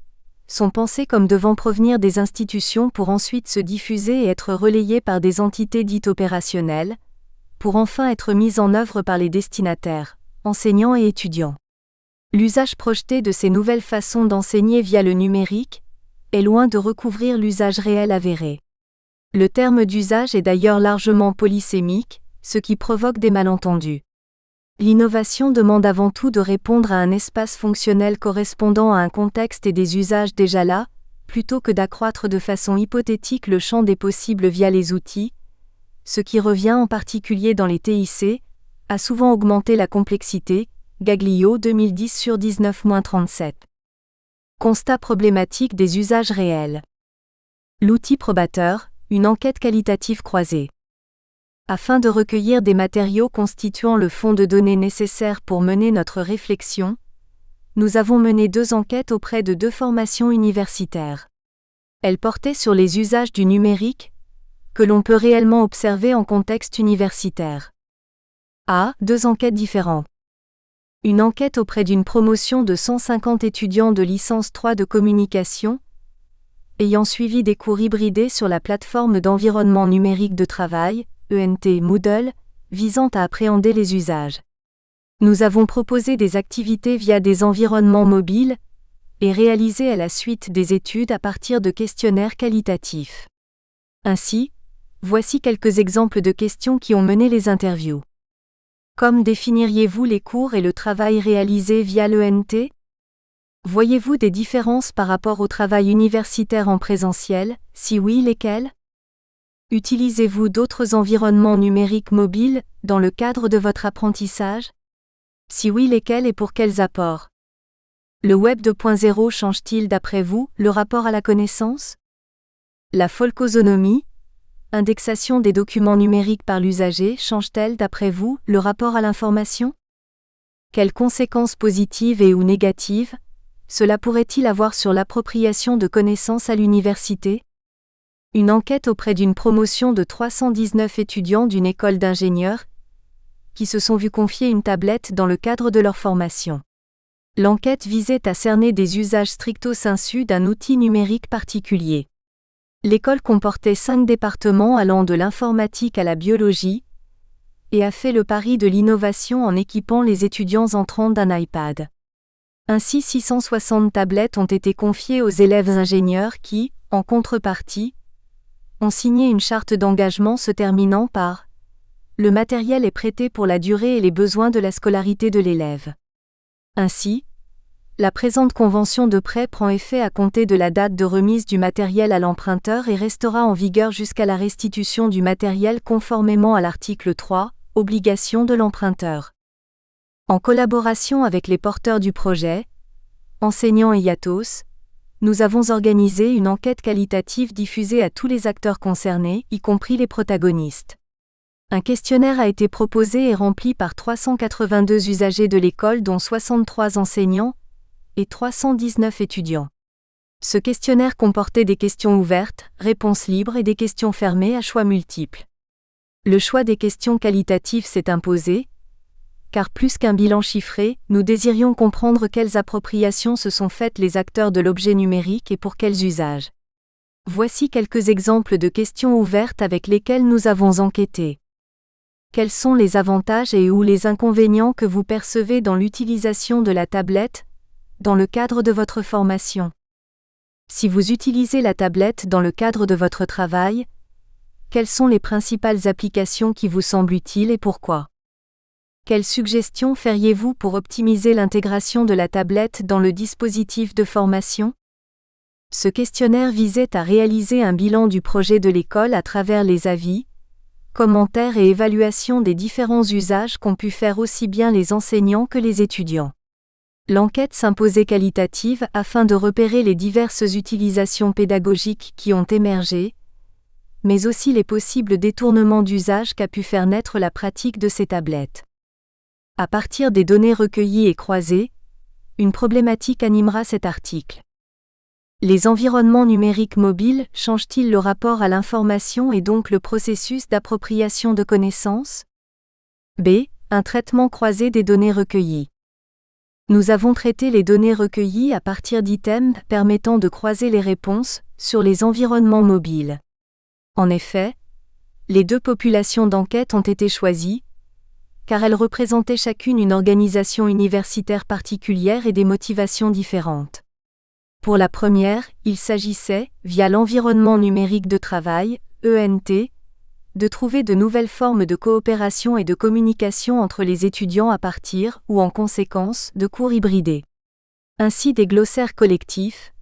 sont pensées comme devant provenir des institutions pour ensuite se diffuser et être relayées par des entités dites opérationnelles, pour enfin être mises en œuvre par les destinataires, enseignants et étudiants. L'usage projeté de ces nouvelles façons d'enseigner via le numérique est loin de recouvrir l'usage réel avéré. Le terme d'usage est d'ailleurs largement polysémique, ce qui provoque des malentendus. L'innovation demande avant tout de répondre à un espace fonctionnel correspondant à un contexte et des usages déjà là, plutôt que d'accroître de façon hypothétique le champ des possibles via les outils, ce qui revient en particulier dans les TIC, à souvent augmenter la complexité, Gaglio 2010/19-37. Constat problématique des usages réels. L'outil probateur, une enquête qualitative croisée. Afin de recueillir des matériaux constituant le fond de données nécessaire pour mener notre réflexion, nous avons mené 2 enquêtes auprès de 2 formations universitaires. Elles portaient sur les usages du numérique, que l'on peut réellement observer en contexte universitaire. 2 enquêtes différentes. Une enquête auprès d'une promotion de 150 étudiants de licence 3 de communication, ayant suivi des cours hybridés sur la plateforme d'environnement numérique de travail, ENT Moodle, visant à appréhender les usages. Nous avons proposé des activités via des environnements mobiles, et réalisé à la suite des études à partir de questionnaires qualitatifs. Ainsi, voici quelques exemples de questions qui ont mené les interviews. Comme définiriez-vous les cours et le travail réalisé via l'ENT ? Voyez-vous des différences par rapport au travail universitaire en présentiel, si oui, lesquelles ? Utilisez-vous d'autres environnements numériques mobiles, dans le cadre de votre apprentissage ? Si oui, lesquels et pour quels apports ? Le Web 2.0 change-t-il d'après vous, le rapport à la connaissance ? La folkosonomie, indexation des documents numériques par l'usager, change-t-elle d'après vous, le rapport à l'information ? Quelles conséquences positives et ou négatives, cela pourrait-il avoir sur l'appropriation de connaissances à l'université ? Une enquête auprès d'une promotion de 319 étudiants d'une école d'ingénieurs, qui se sont vus confier une tablette dans le cadre de leur formation. L'enquête visait à cerner des usages stricto sensu d'un outil numérique particulier. L'école comportait 5 départements allant de l'informatique à la biologie, et a fait le pari de l'innovation en équipant les étudiants entrants d'un iPad. Ainsi 660 tablettes ont été confiées aux élèves ingénieurs qui, en contrepartie, ont signé une charte d'engagement se terminant par « Le matériel est prêté pour la durée et les besoins de la scolarité de l'élève ». Ainsi, la présente convention de prêt prend effet à compter de la date de remise du matériel à l'emprunteur et restera en vigueur jusqu'à la restitution du matériel conformément à l'article 3, obligation de l'emprunteur. En collaboration avec les porteurs du projet, enseignants et IATOS, nous avons organisé une enquête qualitative diffusée à tous les acteurs concernés, y compris les protagonistes. Un questionnaire a été proposé et rempli par 382 usagers de l'école dont 63 enseignants et 319 étudiants. Ce questionnaire comportait des questions ouvertes, réponses libres et des questions fermées à choix multiples. Le choix des questions qualitatives s'est imposé, car plus qu'un bilan chiffré, nous désirions comprendre quelles appropriations se sont faites les acteurs de l'objet numérique et pour quels usages. Voici quelques exemples de questions ouvertes avec lesquelles nous avons enquêté. Quels sont les avantages et ou les inconvénients que vous percevez dans l'utilisation de la tablette, dans le cadre de votre formation ? Si vous utilisez la tablette dans le cadre de votre travail, quelles sont les principales applications qui vous semblent utiles et pourquoi ? Quelles suggestions feriez-vous pour optimiser l'intégration de la tablette dans le dispositif de formation ? Ce questionnaire visait à réaliser un bilan du projet de l'école à travers les avis, commentaires et évaluations des différents usages qu'ont pu faire aussi bien les enseignants que les étudiants. L'enquête s'imposait qualitative afin de repérer les diverses utilisations pédagogiques qui ont émergé, mais aussi les possibles détournements d'usage qu'a pu faire naître la pratique de ces tablettes. À partir des données recueillies et croisées, une problématique animera cet article. Les environnements numériques mobiles changent-ils le rapport à l'information et donc le processus d'appropriation de connaissances ? B. Un traitement croisé des données recueillies. Nous avons traité les données recueillies à partir d'items permettant de croiser les réponses sur les environnements mobiles. En effet, les 2 populations d'enquête ont été choisies, car elles représentaient chacune une organisation universitaire particulière et des motivations différentes. Pour la première, il s'agissait, via l'environnement numérique de travail, ENT, de trouver de nouvelles formes de coopération et de communication entre les étudiants à partir, ou en conséquence, de cours hybridés. Ainsi des glossaires collectifs,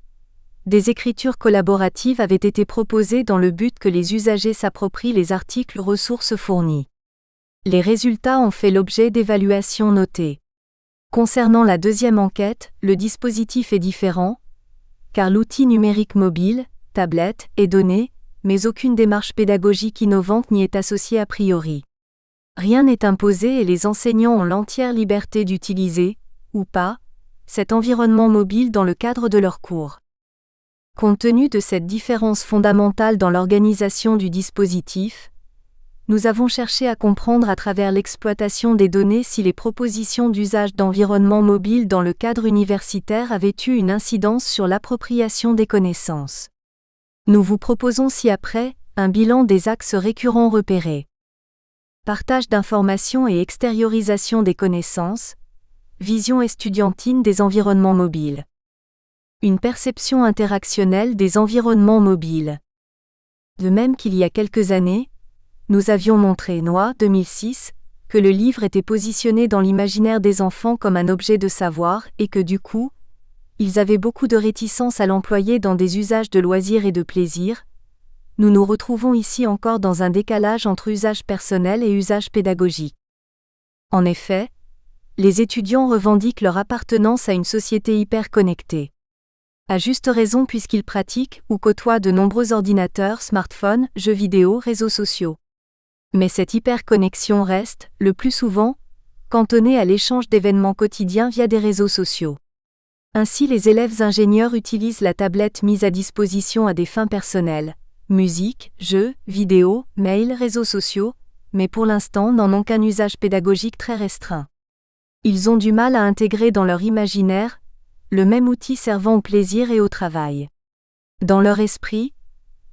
des écritures collaboratives avaient été proposées dans le but que les usagers s'approprient les articles ressources fournis. Les résultats ont fait l'objet d'évaluations notées. Concernant la deuxième enquête, le dispositif est différent, car l'outil numérique mobile, tablette, est donné, mais aucune démarche pédagogique innovante n'y est associée a priori. Rien n'est imposé et les enseignants ont l'entière liberté d'utiliser, ou pas, cet environnement mobile dans le cadre de leurs cours. Compte tenu de cette différence fondamentale dans l'organisation du dispositif, nous avons cherché à comprendre à travers l'exploitation des données si les propositions d'usage d'environnement mobile dans le cadre universitaire avaient eu une incidence sur l'appropriation des connaissances. Nous vous proposons ci-après un bilan des axes récurrents repérés. Partage d'informations et extériorisation des connaissances, vision estudiantine des environnements mobiles. Une perception interactionnelle des environnements mobiles. De même qu'il y a quelques années, nous avions montré, NOA 2006, que le livre était positionné dans l'imaginaire des enfants comme un objet de savoir et que du coup, ils avaient beaucoup de réticence à l'employer dans des usages de loisirs et de plaisir. Nous nous retrouvons ici encore dans un décalage entre usage personnel et usage pédagogique. En effet, les étudiants revendiquent leur appartenance à une société hyper connectée. À juste raison puisqu'ils pratiquent ou côtoient de nombreux ordinateurs, smartphones, jeux vidéo, réseaux sociaux. Mais cette hyperconnexion reste, le plus souvent, cantonnée à l'échange d'événements quotidiens via des réseaux sociaux. Ainsi les élèves ingénieurs utilisent la tablette mise à disposition à des fins personnelles, musique, jeux, vidéos, mails, réseaux sociaux, mais pour l'instant n'en ont qu'un usage pédagogique très restreint. Ils ont du mal à intégrer dans leur imaginaire le même outil servant au plaisir et au travail. Dans leur esprit,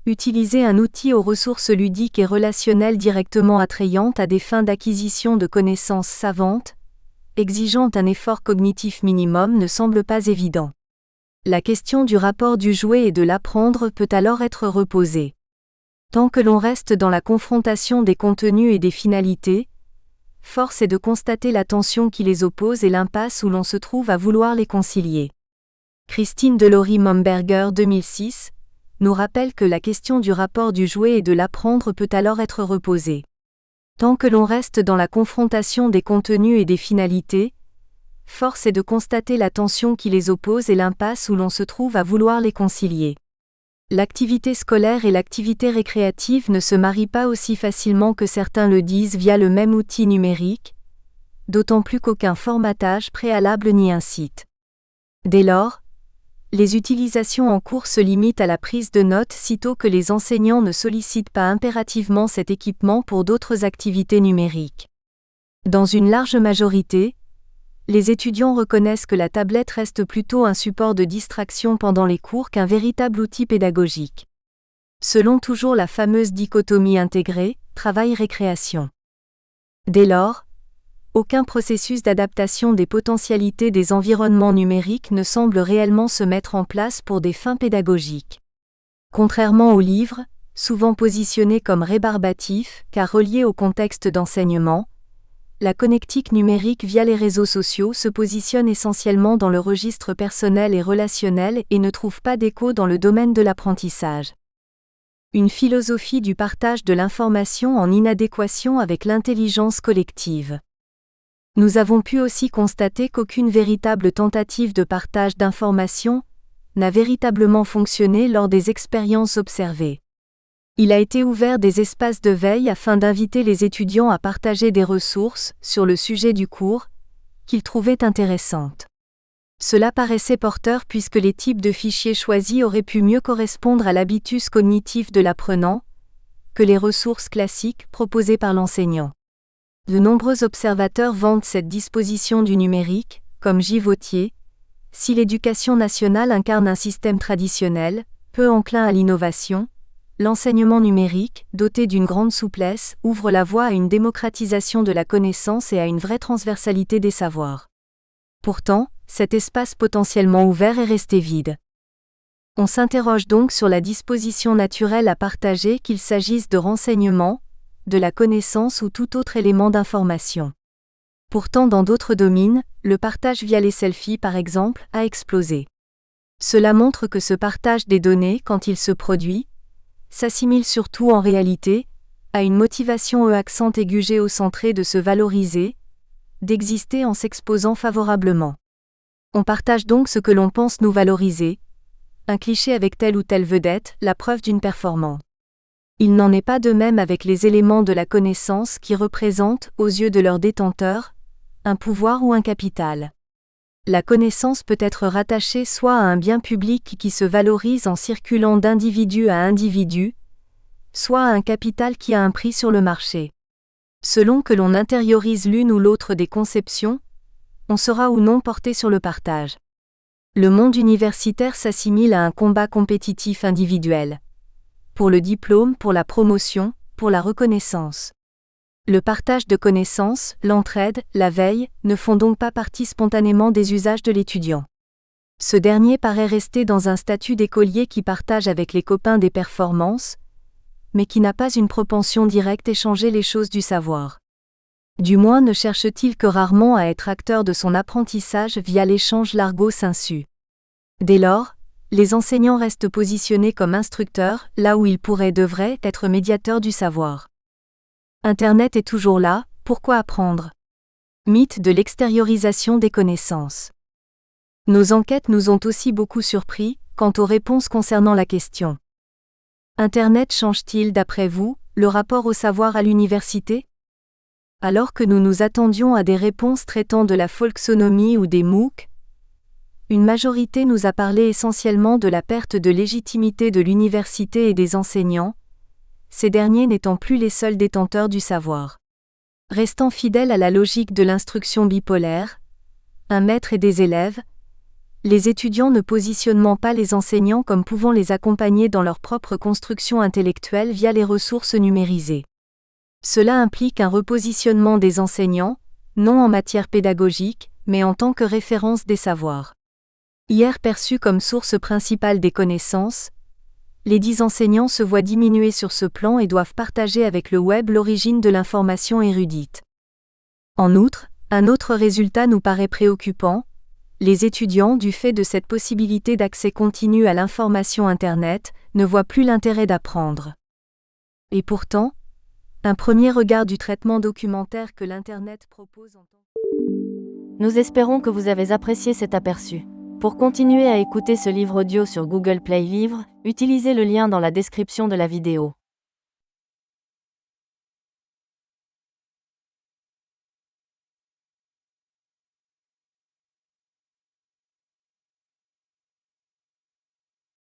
utiliser un outil aux ressources ludiques et relationnelles directement attrayantes à des fins d'acquisition de connaissances savantes, exigeant un effort cognitif minimum ne semble pas évident. La question du rapport du jouer et de l'apprendre peut alors être reposée. Tant que l'on reste dans la confrontation des contenus et des finalités, force est de constater la tension qui les oppose et l'impasse où l'on se trouve à vouloir les concilier. Christine Delory-Momberger 2006 nous rappelle que la question du rapport du jouer et de l'apprendre peut alors être reposée. Tant que l'on reste dans la confrontation des contenus et des finalités, force est de constater la tension qui les oppose et l'impasse où l'on se trouve à vouloir les concilier. L'activité scolaire et l'activité récréative ne se marient pas aussi facilement que certains le disent via le même outil numérique, d'autant plus qu'aucun formatage préalable n'y incite. Dès lors, les utilisations en cours se limitent à la prise de notes sitôt que les enseignants ne sollicitent pas impérativement cet équipement pour d'autres activités numériques. Dans une large majorité, les étudiants reconnaissent que la tablette reste plutôt un support de distraction pendant les cours qu'un véritable outil pédagogique. Selon toujours la fameuse dichotomie intégrée, travail-récréation. Dès lors, aucun processus d'adaptation des potentialités des environnements numériques ne semble réellement se mettre en place pour des fins pédagogiques. Contrairement aux livres, souvent positionnés comme rébarbatifs car reliés au contexte d'enseignement, la connectique numérique via les réseaux sociaux se positionne essentiellement dans le registre personnel et relationnel et ne trouve pas d'écho dans le domaine de l'apprentissage. Une philosophie du partage de l'information en inadéquation avec l'intelligence collective. Nous avons pu aussi constater qu'aucune véritable tentative de partage d'informations n'a véritablement fonctionné lors des expériences observées. Il a été ouvert des espaces de veille afin d'inviter les étudiants à partager des ressources sur le sujet du cours, qu'ils trouvaient intéressantes. Cela paraissait porteur puisque les types de fichiers choisis auraient pu mieux correspondre à l'habitus cognitif de l'apprenant que les ressources classiques proposées par l'enseignant. De nombreux observateurs vantent cette disposition du numérique, comme J. Vautier, si l'éducation nationale incarne un système traditionnel, peu enclin à l'innovation, l'enseignement numérique, doté d'une grande souplesse, ouvre la voie à une démocratisation de la connaissance et à une vraie transversalité des savoirs. Pourtant, cet espace potentiellement ouvert est resté vide. On s'interroge donc sur la disposition naturelle à partager, qu'il s'agisse de renseignements, de la connaissance ou tout autre élément d'information. Pourtant, dans d'autres domaines, le partage via les selfies par exemple, a explosé. Cela montre que ce partage des données, quand il se produit, s'assimile surtout en réalité à une motivation accent aigu géocentrée de se valoriser, d'exister en s'exposant favorablement. On partage donc ce que l'on pense nous valoriser, un cliché avec telle ou telle vedette, la preuve d'une performance. Il n'en est pas de même avec les éléments de la connaissance qui représentent, aux yeux de leurs détenteurs, un pouvoir ou un capital. La connaissance peut être rattachée soit à un bien public qui se valorise en circulant d'individu à individu, soit à un capital qui a un prix sur le marché. Selon que l'on intériorise l'une ou l'autre des conceptions, on sera ou non porté sur le partage. Le monde universitaire s'assimile à un combat compétitif individuel. Pour le diplôme, pour la promotion, pour la reconnaissance. Le partage de connaissances, l'entraide, la veille, ne font donc pas partie spontanément des usages de l'étudiant. Ce dernier paraît rester dans un statut d'écolier qui partage avec les copains des performances, mais qui n'a pas une propension directe à échanger les choses du savoir. Du moins ne cherche-t-il que rarement à être acteur de son apprentissage via l'échange largo-sensu. Dès lors, les enseignants restent positionnés comme instructeurs, là où ils devraient être médiateurs du savoir. Internet est toujours là, pourquoi apprendre ? Mythe de l'extériorisation des connaissances. Nos enquêtes nous ont aussi beaucoup surpris, quant aux réponses concernant la question. Internet change-t-il, d'après vous, le rapport au savoir à l'université ? Alors que nous nous attendions à des réponses traitant de la folksonomie ou des MOOC, une majorité nous a parlé essentiellement de la perte de légitimité de l'université et des enseignants, ces derniers n'étant plus les seuls détenteurs du savoir. Restant fidèles à la logique de l'instruction bipolaire, un maître et des élèves, les étudiants ne positionnent pas les enseignants comme pouvant les accompagner dans leur propre construction intellectuelle via les ressources numérisées. Cela implique un repositionnement des enseignants, non en matière pédagogique, mais en tant que référence des savoirs. Hier perçus comme source principale des connaissances, les 10 enseignants se voient diminuer sur ce plan et doivent partager avec le web l'origine de l'information érudite. En outre, un autre résultat nous paraît préoccupant, les étudiants, du fait de cette possibilité d'accès continu à l'information Internet, ne voient plus l'intérêt d'apprendre. Et pourtant, un premier regard du traitement documentaire que l'Internet propose en tant que...
Nous espérons que vous avez apprécié cet aperçu. Pour continuer à écouter ce livre audio sur Google Play Livres, utilisez le lien dans la description de la vidéo.